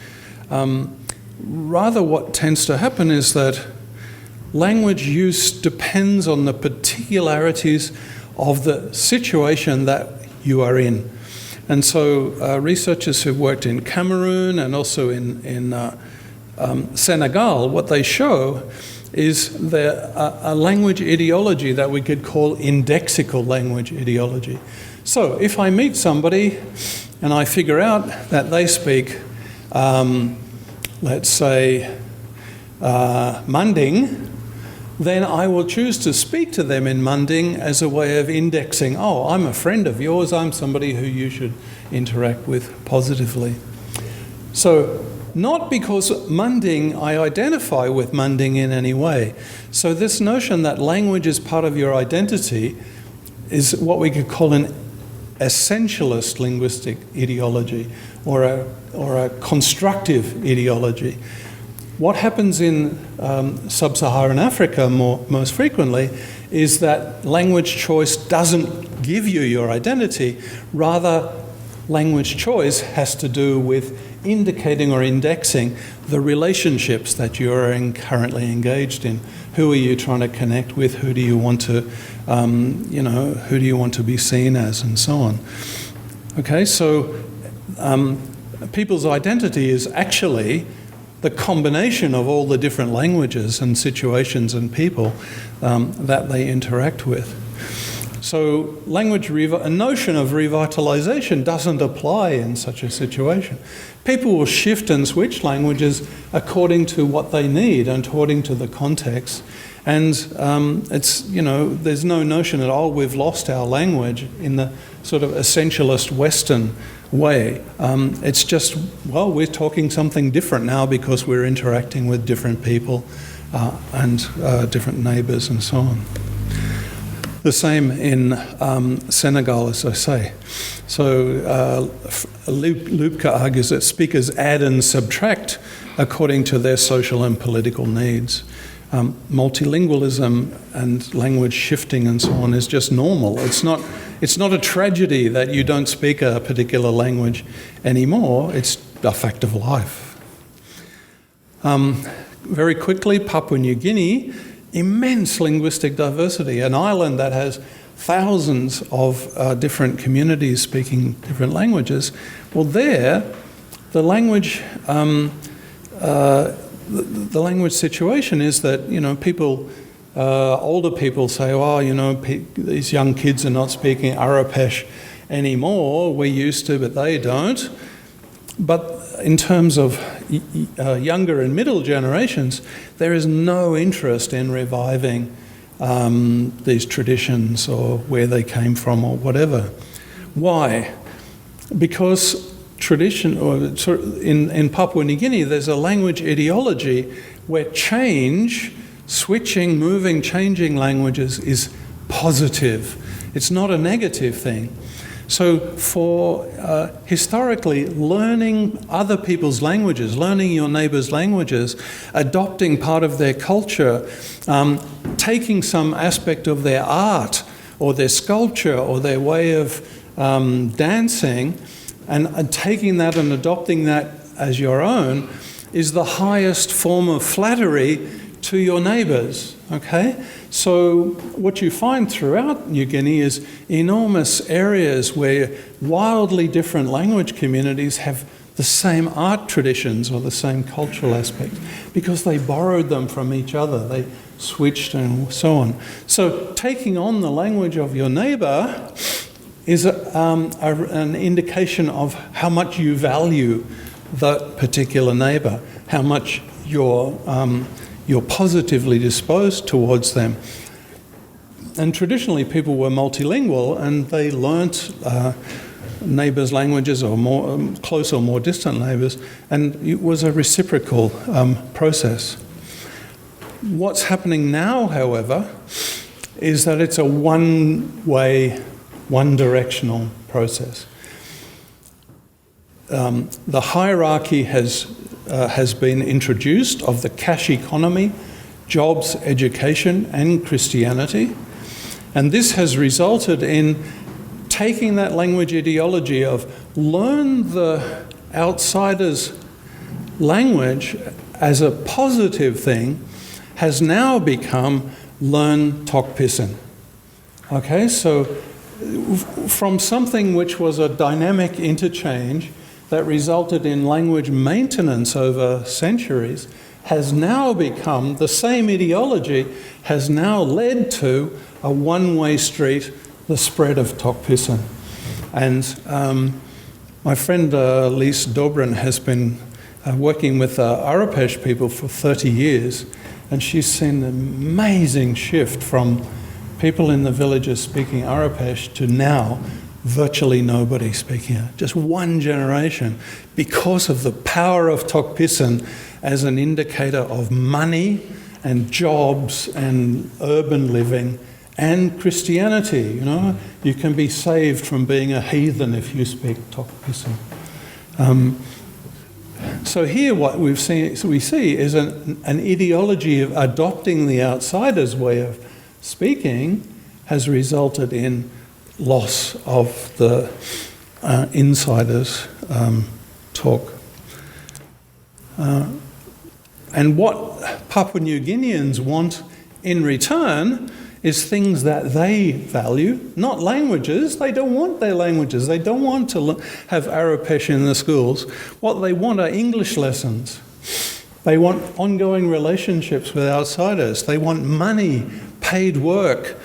Rather, what tends to happen is that language use depends on the particularities of the situation that you are in. And so researchers who've worked in Cameroon and also in Senegal, what they show is a language ideology that we could call indexical language ideology. So if I meet somebody and I figure out that they speak, let's say, Manding, then I will choose to speak to them in Manding as a way of indexing, oh, I'm a friend of yours, I'm somebody who you should interact with positively. So, not because Manding, I identify with Manding in any way. So this notion that language is part of your identity is what we could call an essentialist linguistic ideology, or a constructive ideology. What happens in sub-Saharan Africa most frequently is that language choice doesn't give you your identity, rather language choice has to do with indicating or indexing the relationships that you're currently engaged in. Who are you trying to connect with? Who do you want to, who do you want to be seen as, and so on. Okay, so people's identity is actually the combination of all the different languages and situations and people that they interact with. So a notion of revitalisation doesn't apply in such a situation. People will shift and switch languages according to what they need and according to the context. And there's no notion at all we've lost our language in the sort of essentialist Western way. It's just, well, we're talking something different now because we're interacting with different people and different neighbours and so on. The same in Senegal, as I say. So Lupka argues that speakers add and subtract according to their social and political needs. Multilingualism and language shifting and so on is just normal. It's not a tragedy that you don't speak a particular language anymore. It's a fact of life. Very quickly, Papua New Guinea, immense linguistic diversity, an island that has thousands of different communities speaking different languages. Well, there, the language situation is that, people, older people say, oh, these young kids are not speaking Arapesh anymore. We used to, but they don't. But in terms of younger and middle generations, there is no interest in reviving these traditions or where they came from or whatever. Why? Because tradition, or in Papua New Guinea, there's a language ideology where change, switching, moving, changing languages is positive. It's not a negative thing. So for historically, learning other people's languages, learning your neighbours' languages, adopting part of their culture, taking some aspect of their art or their sculpture or their way of dancing and taking that and adopting that as your own is the highest form of flattery to your neighbours, okay? So what you find throughout New Guinea is enormous areas where wildly different language communities have the same art traditions or the same cultural aspects because they borrowed them from each other, they switched and so on. So taking on the language of your neighbour is an indication of how much you value that particular neighbour, how much you're positively disposed towards them. And traditionally people were multilingual and they learnt neighbours' languages or more close or more distant neighbours, and it was a reciprocal process. What's happening now, however, is that it's a one-way, one-directional process. The hierarchy has been introduced of the cash economy, jobs, education, and Christianity. And this has resulted in taking that language ideology of learn the outsider's language as a positive thing has now become learn Tok Pisin. Okay, so from something which was a dynamic interchange that resulted in language maintenance over centuries has now become, the same ideology has now led to a one-way street, the spread of Tok Pisin. And my friend Lise Dobrin has been working with Arapesh people for 30 years, and she's seen an amazing shift from people in the villages speaking Arapesh to now virtually nobody speaking it, just one generation, because of the power of Tok Pisin as an indicator of money and jobs and urban living and Christianity. You can be saved from being a heathen if you speak Tok Pisin. So here what we see is an ideology of adopting the outsider's way of speaking has resulted in loss of the insiders talk. And what Papua New Guineans want in return is things that they value, not languages. They don't want their languages. They don't want to have Arapesh in the schools. What they want are English lessons. They want ongoing relationships with outsiders. They want money, paid work,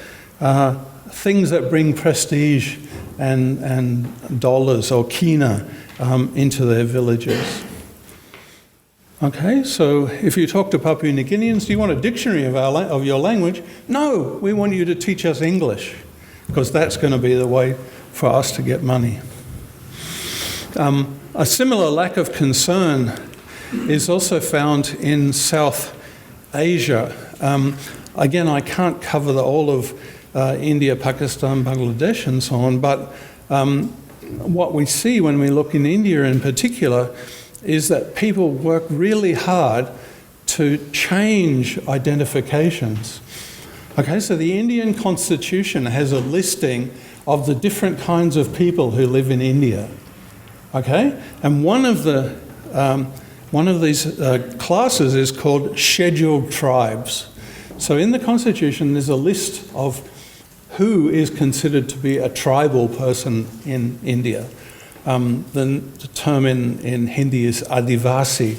things that bring prestige and dollars or kina into their villages. Okay, so if you talk to Papua New Guineans, do you want a dictionary of your language? No, we want you to teach us English, because that's going to be the way for us to get money. A similar lack of concern is also found in South Asia. Again, I can't cover all of India, Pakistan, Bangladesh and so on, but what we see when we look in India in particular is that people work really hard to change identifications. Okay, so the Indian Constitution has a listing of the different kinds of people who live in India. Okay, and one of these classes is called scheduled tribes. So in the Constitution, there's a list of who is considered to be a tribal person in India. The term in Hindi is Adivasi.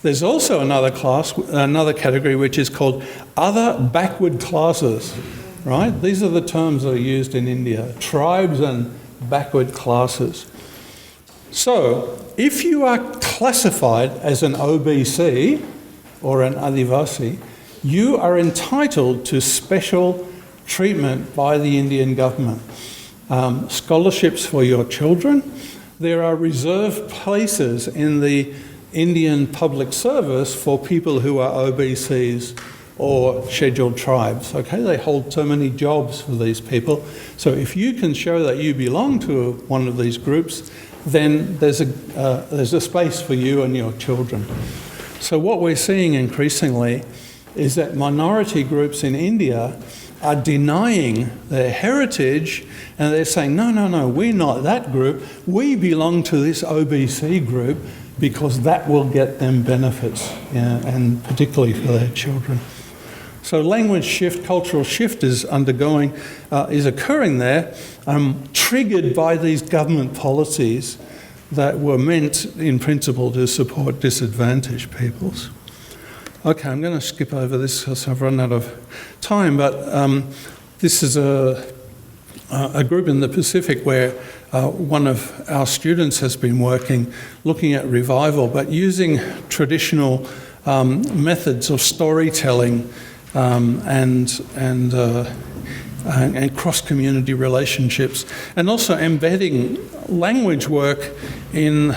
There's also another category which is called other backward classes, right? These are the terms that are used in India, tribes and backward classes. So if you are classified as an OBC or an Adivasi, you are entitled to special treatment by the Indian government. Scholarships for your children. There are reserved places in the Indian public service for people who are OBCs or scheduled tribes. Okay, they hold so many jobs for these people. So if you can show that you belong to one of these groups, then there's a space for you and your children. So what we're seeing increasingly is that minority groups in India are denying their heritage, and they're saying, no, we're not that group. We belong to this OBC group because that will get them benefits, and particularly for their children. So language shift, cultural shift is occurring there, triggered by these government policies that were meant, in principle, to support disadvantaged peoples. Okay, I'm going to skip over this because I've run out of time, but this is a group in the Pacific where one of our students has been working, looking at revival, but using traditional methods of storytelling and cross-community relationships, and also embedding language work in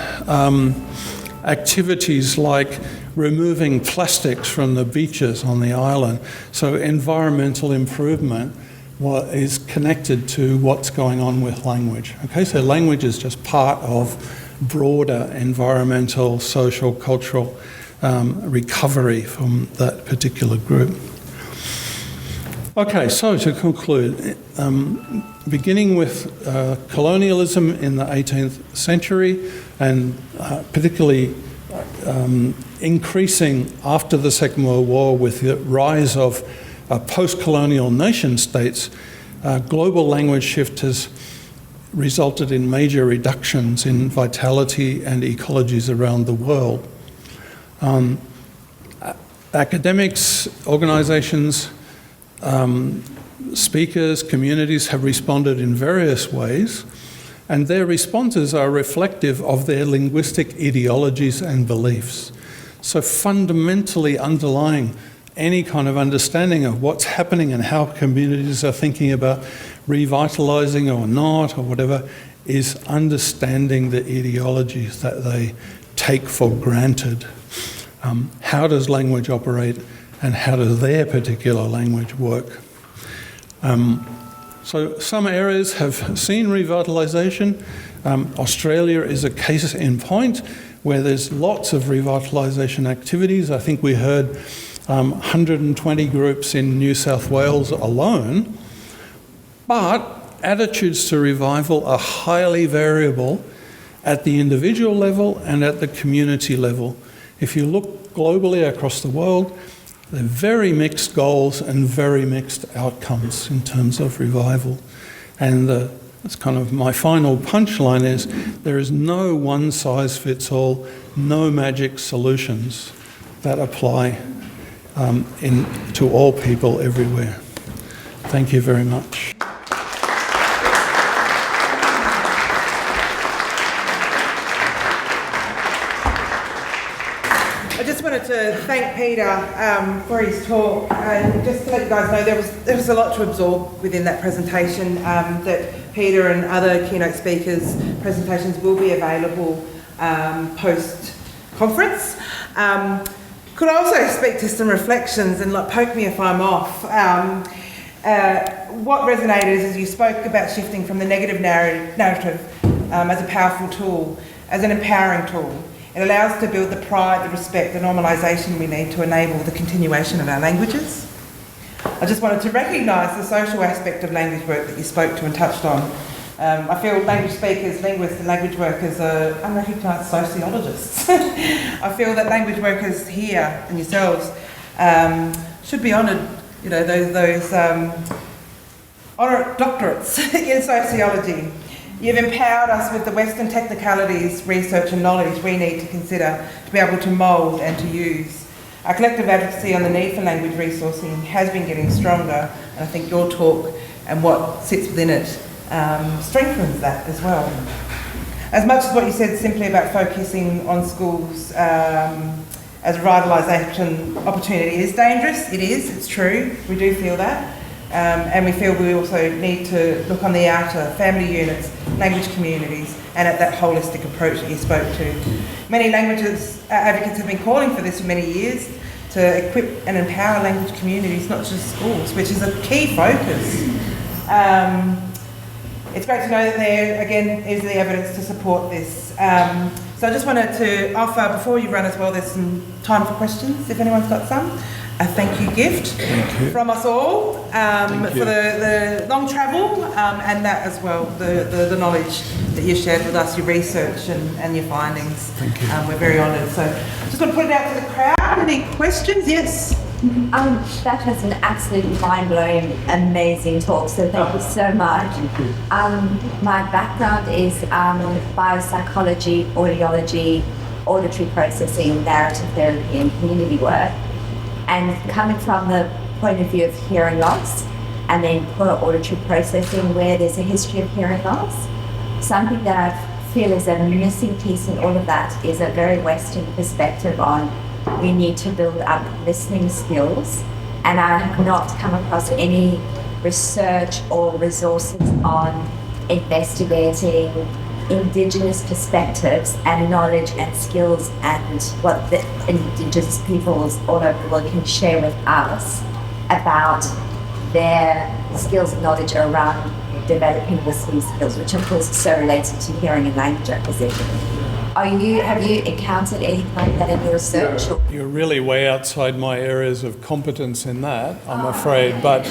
activities like removing plastics from the beaches on the island. So environmental improvement is connected to what's going on with language. Okay, so language is just part of broader environmental, social, cultural recovery from that particular group. Okay, so to conclude, beginning with colonialism in the 18th century, and particularly increasing after the Second World War with the rise of post-colonial nation states, global language shift has resulted in major reductions in vitality and ecologies around the world. Academics, organisations, speakers, communities have responded in various ways, and their responses are reflective of their linguistic ideologies and beliefs. So fundamentally underlying any kind of understanding of what's happening and how communities are thinking about revitalising or not or whatever is understanding the ideologies that they take for granted. How does language operate and how does their particular language work? So some areas have seen revitalisation. Australia is a case in point where there's lots of revitalisation activities. I think we heard 120 groups in New South Wales alone. But attitudes to revival are highly variable at the individual level and at the community level. If you look globally across the world, they're very mixed goals and very mixed outcomes in terms of revival. And that's kind of my final punchline is there is no one-size-fits-all, no magic solutions that apply to all people everywhere. Thank you very much. I just wanted to thank Peter for his talk, and just to let you guys know there was a lot to absorb within that presentation, that Peter and other keynote speakers' presentations will be available post-conference. Could I also speak to some reflections and poke me if I'm off? What resonated is as you spoke about shifting from the negative narrative as a powerful tool, as an empowering tool. It allows us to build the pride, the respect, the normalisation we need to enable the continuation of our languages. I just wanted to recognise the social aspect of language work that you spoke to and touched on. I feel language speakers, linguists and language workers are unrecognised sociologists. I feel that language workers here and yourselves should be honoured, those honour doctorates in sociology. You've empowered us with the Western technicalities, research and knowledge we need to consider to be able to mould and to use. Our collective advocacy on the need for language resourcing has been getting stronger, and I think your talk and what sits within it strengthens that as well. As much as what you said simply about focusing on schools as a revitalisation opportunity is dangerous, it is, it's true, we do feel that. And we feel we also need to look on the outer family units, language communities, and at that holistic approach that you spoke to. Many languages advocates have been calling for this for many years, to equip and empower language communities, not just schools, which is a key focus. It's great to know that there, again, is the evidence to support this. So I just wanted to offer, before you run as well, there's some time for questions, if anyone's got some. A thank you gift from us all for the long travel and that as well, the knowledge that you shared with us, your research and your findings. Thank you. We're very honoured. So just want to put it out to the crowd. Any questions? Yes? That was an absolutely mind-blowing, amazing talk, so thank you so much. My background is biopsychology, audiology, auditory processing, narrative therapy and community work. And coming from the point of view of hearing loss and then poor auditory processing where there's a history of hearing loss, something that I feel is a missing piece in all of that is a very Western perspective on we need to build up listening skills, and I have not come across any research or resources on investigating Indigenous perspectives and knowledge and skills and what the Indigenous peoples all over the world can share with us about their skills and knowledge around developing listening skills, which of course is so related to hearing and language acquisition. Have you encountered anything like that in your research? You're really way outside my areas of competence in that, I'm afraid. But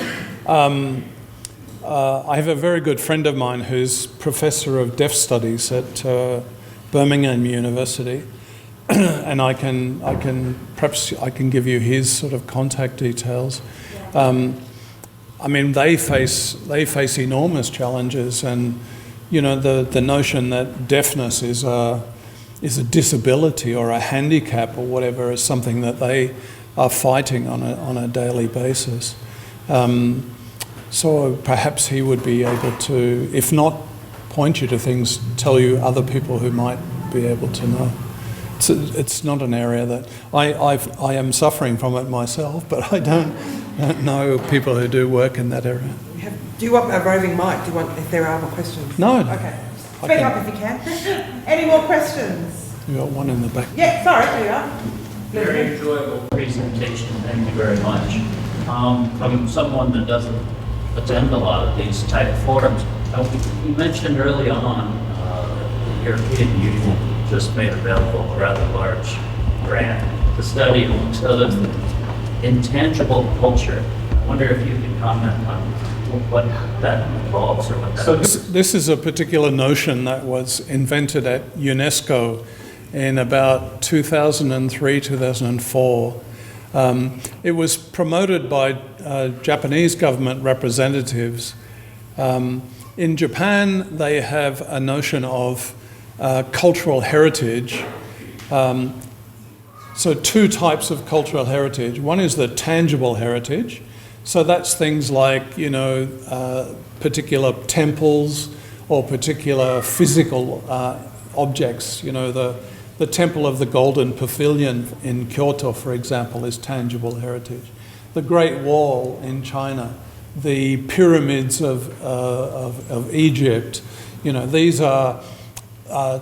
I have a very good friend of mine who's Professor of Deaf Studies at Birmingham University, and I can give you his sort of contact details. I mean, they face enormous challenges, and the notion that deafness is a disability or a handicap or whatever is something that they are fighting on a daily basis. So perhaps he would be able to, if not point you to things, tell you other people who might be able to know. It's not an area that I am suffering from it myself, but I don't know people who do work in that area. Do you want a roving mic? Do you want, if there are more questions? No. Okay. Speak up if you can. Any more questions? You got one in the back. Yeah, sorry, there you are. Very enjoyable presentation, thank you very much. From someone that doesn't attend a lot of these type of forums, you mentioned early on the European Union just made available a rather large grant to study, amongst other things, intangible culture. I wonder if you can comment on what that involves or what that So this is a particular notion that was invented at UNESCO in about 2003, 2004. It was promoted by Japanese government representatives. In Japan, they have a notion of cultural heritage. So two types of cultural heritage. One is the tangible heritage. So that's things like, particular temples or particular physical objects. The Temple of the Golden Pavilion in Kyoto, for example, is tangible heritage. The Great Wall in China, the pyramids of Egypt, these are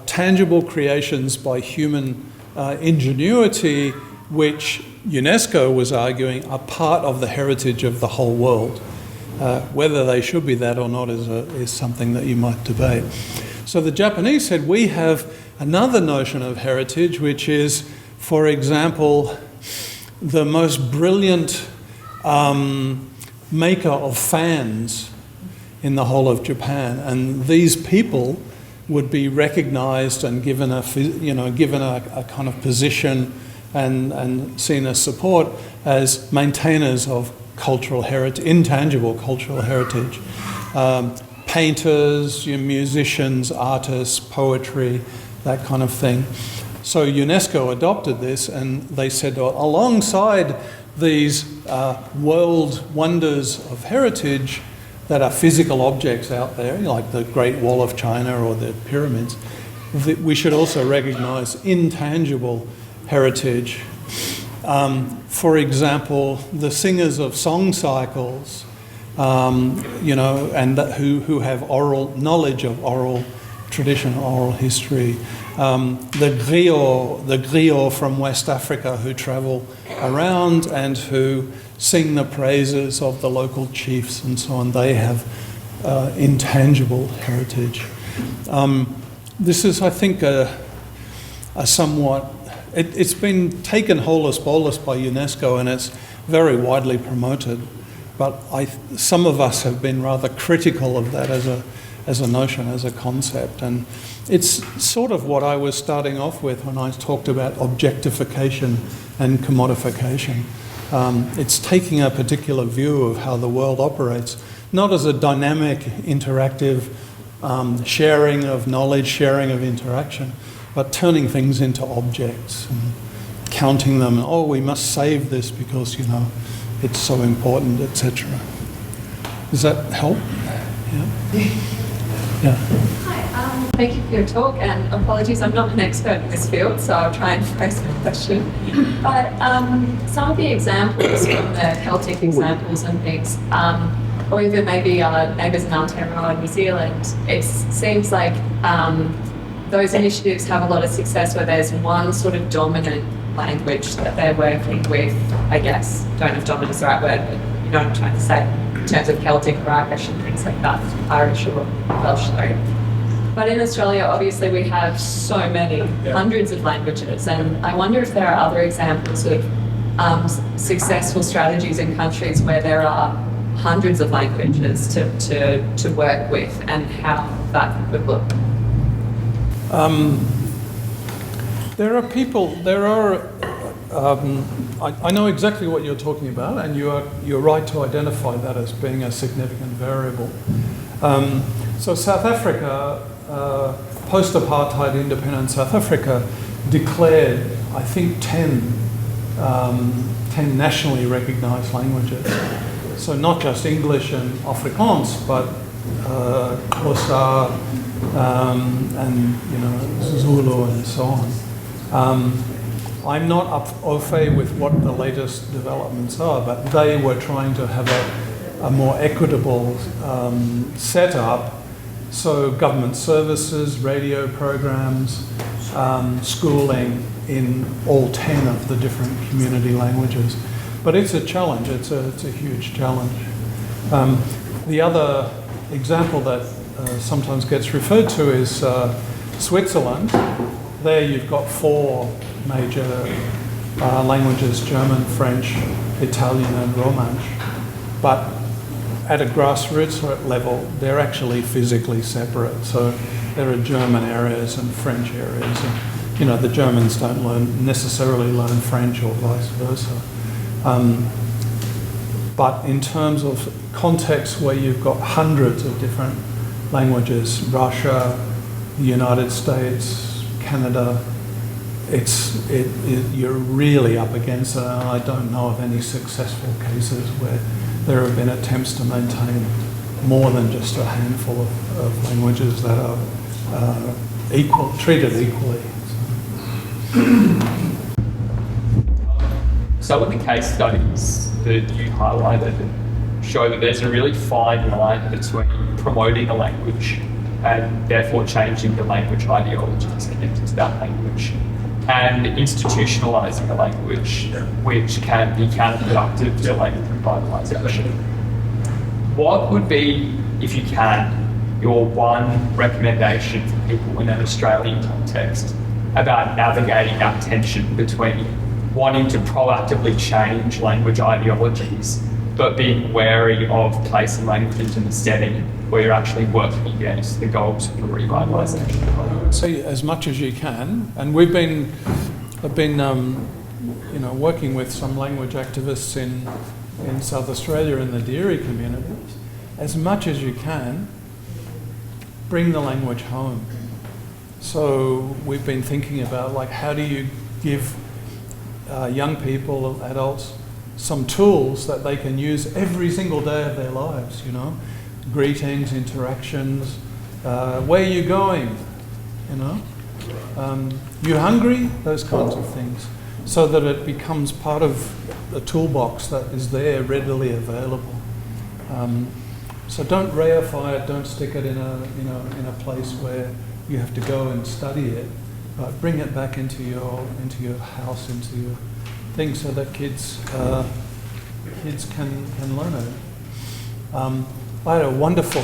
tangible creations by human ingenuity, which UNESCO was arguing are part of the heritage of the whole world. Whether they should be that or not is something that you might debate. So the Japanese said, we have another notion of heritage, which is, for example, the most brilliant maker of fans in the whole of Japan. And these people would be recognised and given a kind of position and seen as support as maintainers of cultural heritage, intangible cultural heritage. Painters, musicians, artists, poetry, that kind of thing. So UNESCO adopted this, and they said, alongside these world wonders of heritage that are physical objects out there, like the Great Wall of China or the pyramids, we should also recognise intangible heritage. For example, the singers of song cycles, and who have oral knowledge of oral tradition, oral history. The griot from West Africa who travel around and who sing the praises of the local chiefs and so on. They have intangible heritage. This is, I think, a somewhat... It's been taken holus bolus by UNESCO, and it's very widely promoted. But some of us have been rather critical of that as a notion, as a concept. And it's sort of what I was starting off with when I talked about objectification and commodification. It's taking a particular view of how the world operates, not as a dynamic, interactive sharing of knowledge, sharing of interaction, but turning things into objects and counting them. Oh, we must save this because, it's so important, etc. Does that help? Yeah. Hi, thank you for your talk, and apologies, I'm not an expert in this field, so I'll try and phrase my question. But some of the examples from the Celtic examples and things, or even maybe our neighbours in Aotearoa, New Zealand, it seems like those initiatives have a lot of success where there's one sort of dominant language that they're working with. I guess, don't know if dominant is the right word, but you know what I'm trying to say, in terms of Celtic or Irish and things like that, Irish or Welsh, sorry. But in Australia, obviously, we have so many, hundreds of languages, and I wonder if there are other examples of successful strategies in countries where there are hundreds of languages to work with, and how that would look. I know exactly what you're talking about, and you're right to identify that as being a significant variable. So South Africa, post-apartheid independent South Africa, declared, I think, 10 nationally recognised languages. So not just English and Afrikaans, but Xhosa, and Zulu and so on. I'm not au fait with what the latest developments are, but they were trying to have a more equitable setup. So government services, radio programs, schooling in all 10 of the different community languages. But it's a challenge, it's a huge challenge. The other example that sometimes gets referred to is Switzerland. There you've got 4 major languages, German, French, Italian and Romansh. But at a grassroots level, they're actually physically separate. So there are German areas and French areas, and the Germans don't necessarily learn French or vice versa. But in terms of contexts where you've got hundreds of different languages, Russia, the United States, Canada, you're really up against it, and I don't know of any successful cases where there have been attempts to maintain more than just a handful of languages that are treated equally. Some of the case studies that you highlighted show that there's a really fine line between promoting a language and therefore changing the language ideologies connected to that language, and institutionalising a language which can be counterproductive to language revitalisation. What would be, if you can, your one recommendation for people in an Australian context about navigating that tension between wanting to proactively change language ideologies but being wary of placing languages in a setting where you're actually working against the goals of the revitalisation? So as much as you can, and I've been working with some language activists in South Australia in the Dieri communities. As much as you can, bring the language home. So we've been thinking about how do you give young people, adults, some tools that they can use every single day of their lives, greetings, interactions, where are you going, you hungry, those kinds of things, so that it becomes part of a toolbox that is there readily available. So don't reify it, don't stick it in a place where you have to go and study it, but bring it back into your house, into your thing, so that kids can learn it. I had a wonderful,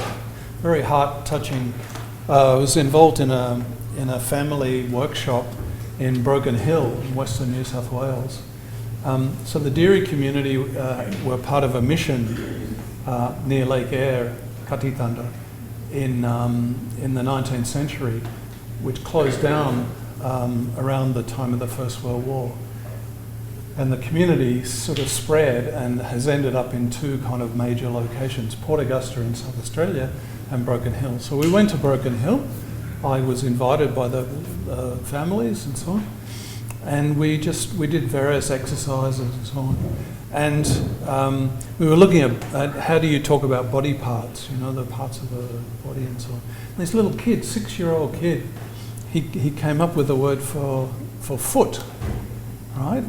very heart-touching. I was involved in a family workshop in Broken Hill, in Western New South Wales. So the Dieri community were part of a mission near Lake Eyre, Katitanda, in the 19th century, which closed down around the time of the First World War. And the community sort of spread and has ended up in two kind of major locations, Port Augusta in South Australia and Broken Hill. So we went to Broken Hill. I was invited by the families and so on. And we did various exercises and so on. And we were looking at how do you talk about body parts, the parts of the body and so on. And this little kid, 6-year-old kid, he came up with a word for foot. Right?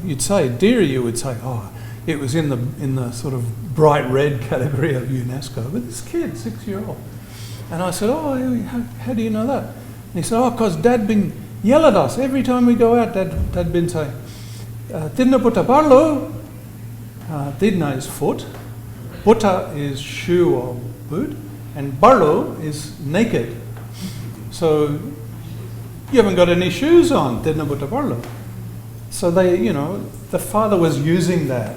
You'd say Dieri, you would say, it was in the sort of bright red category of UNESCO. But this kid, 6-year-old, and I said, how do you know that? And he said, because Dad been yell at us every time we go out. Dad been saying, "Tidna buta barlo." Tidna is foot, buta is shoe or boot, and barlo is naked. So you haven't got any shoes on. Tidna buta barlo. So the father was using that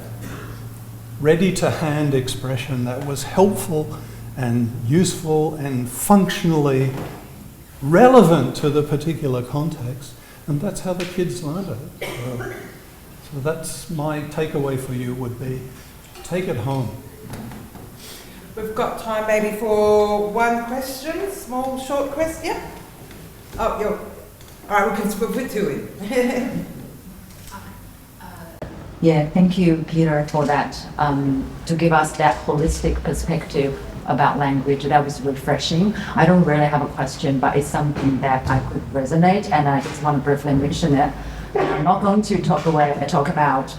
ready-to-hand expression that was helpful and useful and functionally relevant to the particular context, and that's how the kids learned it. So that's my takeaway for you would be, take it home. We've got time maybe for one question, small, short question. All right, we can put two in. Yeah, thank you, Peter, for that, to give us that holistic perspective about language. That was refreshing. I don't really have a question, but it's something that I could resonate, and I just want to briefly mention it. And I'm not going to talk about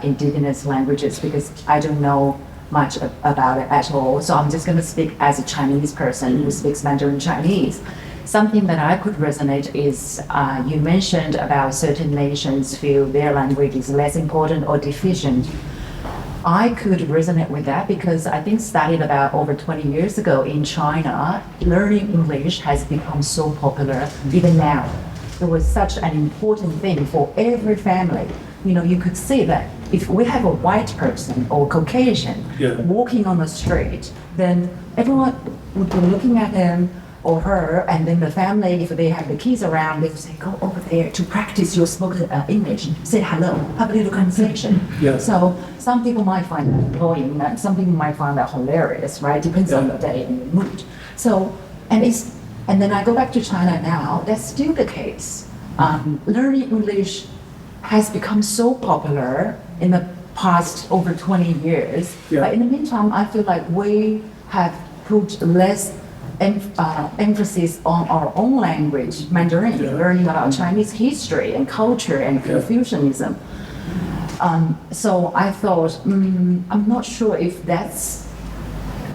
Indigenous languages because I don't know much about it at all. So I'm just going to speak as a Chinese person who speaks Mandarin Chinese. Something that I could resonate is you mentioned about certain nations feel their language is less important or deficient. I could resonate with that because I think started about over 20 years ago in China, learning English has become so popular even now. It was such an important thing for every family you could see that if we have a white person or Caucasian walking on the street, then everyone would be looking at him or her, and then the family, if they have the kids around, they would say, go over there to practice your spoken English, say hello, have a little conversation. So some people might find that annoying, and some people might find that hilarious, right? Depends on the day and the mood. So, and then I go back to China now, that's still the case. Learning English has become so popular in the past over 20 years, but in the meantime, I feel like we have put less emphasis on our own language, Mandarin, learning about Chinese history and culture and Confucianism. So I thought, I'm not sure if that's,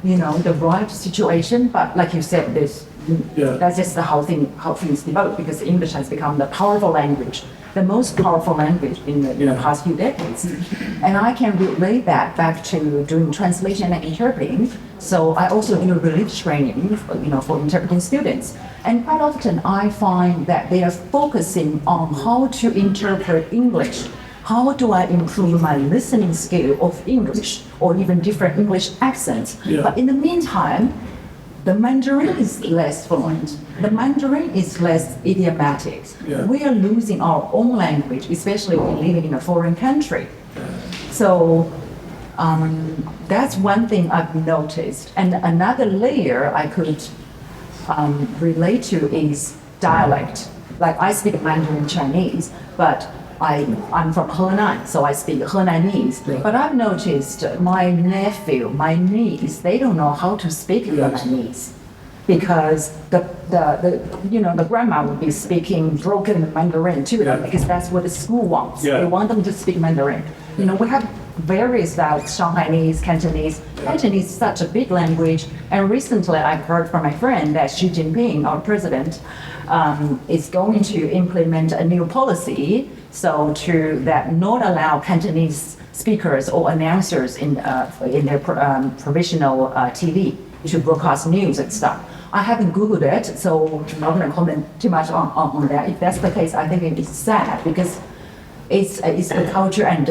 the right situation, but like you said, that's just how things develop, because English has become the powerful language, the most powerful language in the past few decades. And I can relate that back to doing translation and interpreting. So I also do relief training, for interpreting students. And quite often I find that they are focusing on how to interpret English. How do I improve my listening skill of English or even different English accents? But in the meantime, the Mandarin is less fluent. The Mandarin is less idiomatic. We are losing our own language, especially when living in a foreign country. So that's one thing I've noticed. And another layer I could relate to is dialect. Like I speak Mandarin Chinese, but I'm from Henan, so I speak Henanese. But I've noticed my nephew, my niece, they don't know how to speak Henanese, because the grandma would be speaking broken Mandarin to them, because that's what the school wants. They want them to speak Mandarin. We have various dialects, Shanghainese, Cantonese. Cantonese is such a big language, and recently I've heard from my friend that Xi Jinping, our president, is going to implement a new policy that not allow Cantonese speakers or announcers in their provisional TV to broadcast news and stuff. I haven't Googled it, so I'm not going to comment too much on that. If that's the case, I think it is sad, because it's the culture and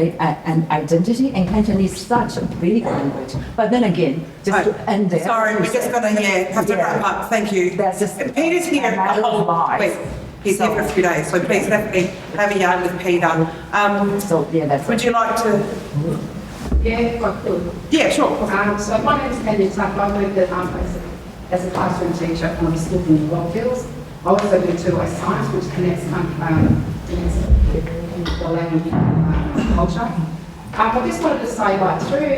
identity, and Cantonese is such a big language. But then again, just to end there. Sorry, we're just going to have to wrap up. Thank you. That's just Peter's here the whole week. He's here for a few days, so please definitely have a yarn with Peter. That's would you like to? Yeah, quite cool. Yeah, sure. So my name is Penny Tuck. I work as a classroom teacher at a school in Goldfields. I also do two-way science, which connects the language and culture. I just wanted to say, through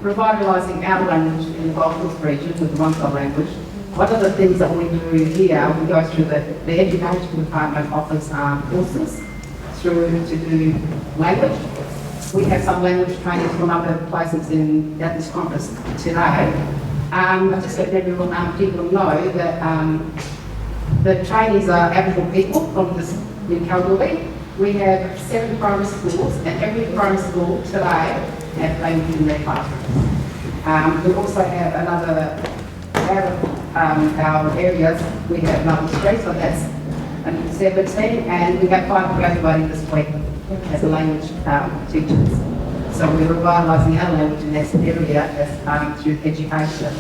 revitalising our language in the Goldfields region with the one-stop language, one of the things that we do here, we go through the education department offers courses through to do language. We have some language training from other places at this conference today. I just let everyone people know that the trainees are Aboriginal people from in Kalgoorlie. We have 7 primary schools, and every primary school today have language in their classrooms. We also have our areas, we have another 3, so that's 17, and we have 5 graduating this week as language teachers. So we're revitalising our language in this area through education.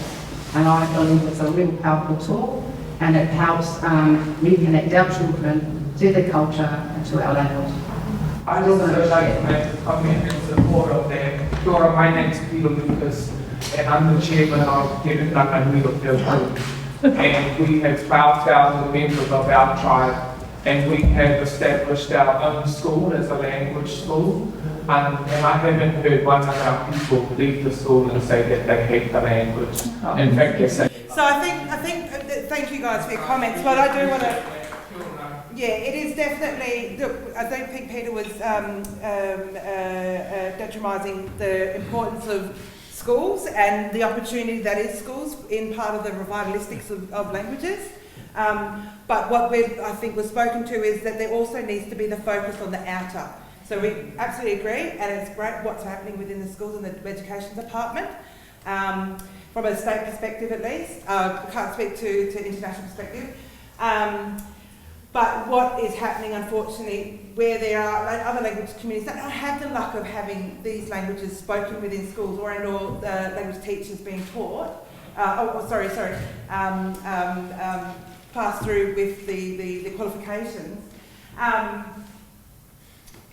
And I believe it's a real powerful tool, and it helps reconnect our children to their culture and to our language. I also like to make a comment in support of that. Sure, my name is Field Linguistics, and I'm the chairman of the Field Group. And we have 12,000 members of our tribe, and we have established our own school as a language school. And I haven't heard one of our people leave the school and say that they hate the language. In fact, they say. So I think. Thank you guys for your comments, but I do want to. Yeah, it is definitely. Look, I don't think Peter was detrimising the importance of schools and the opportunity that is schools in part of the revitalistics of languages. But what I think was spoken to is that there also needs to be the focus on the outer. So we absolutely agree, and it's great what's happening within the schools and the education department. From a state perspective at least, I can't speak to international perspective. But what is happening, unfortunately, where there are other language communities that don't have the luck of having these languages spoken within schools or language teachers being taught, passed through with the qualifications,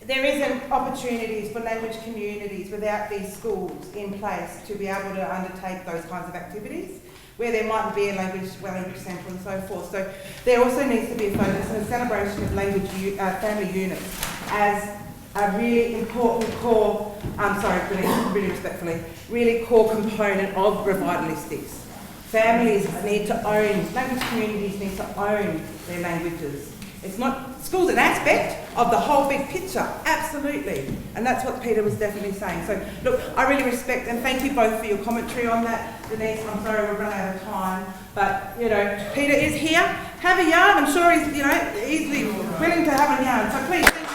there isn't opportunities for language communities without these schools in place to be able to undertake those kinds of activities, where there might be a language centre and so forth. So there also needs to be a focus on a celebration of language family units as a really important core, really respectfully, really core component of revitalistics. Families need to own, language communities need to own their languages. It's not, school's an aspect of the whole big picture, absolutely. And that's what Peter was definitely saying. So look, I really respect and thank you both for your commentary on that. Denise, I'm sorry we're running out of time, but Peter is here. Have a yarn, I'm sure he's, easily willing to have a yarn. So please, thank you.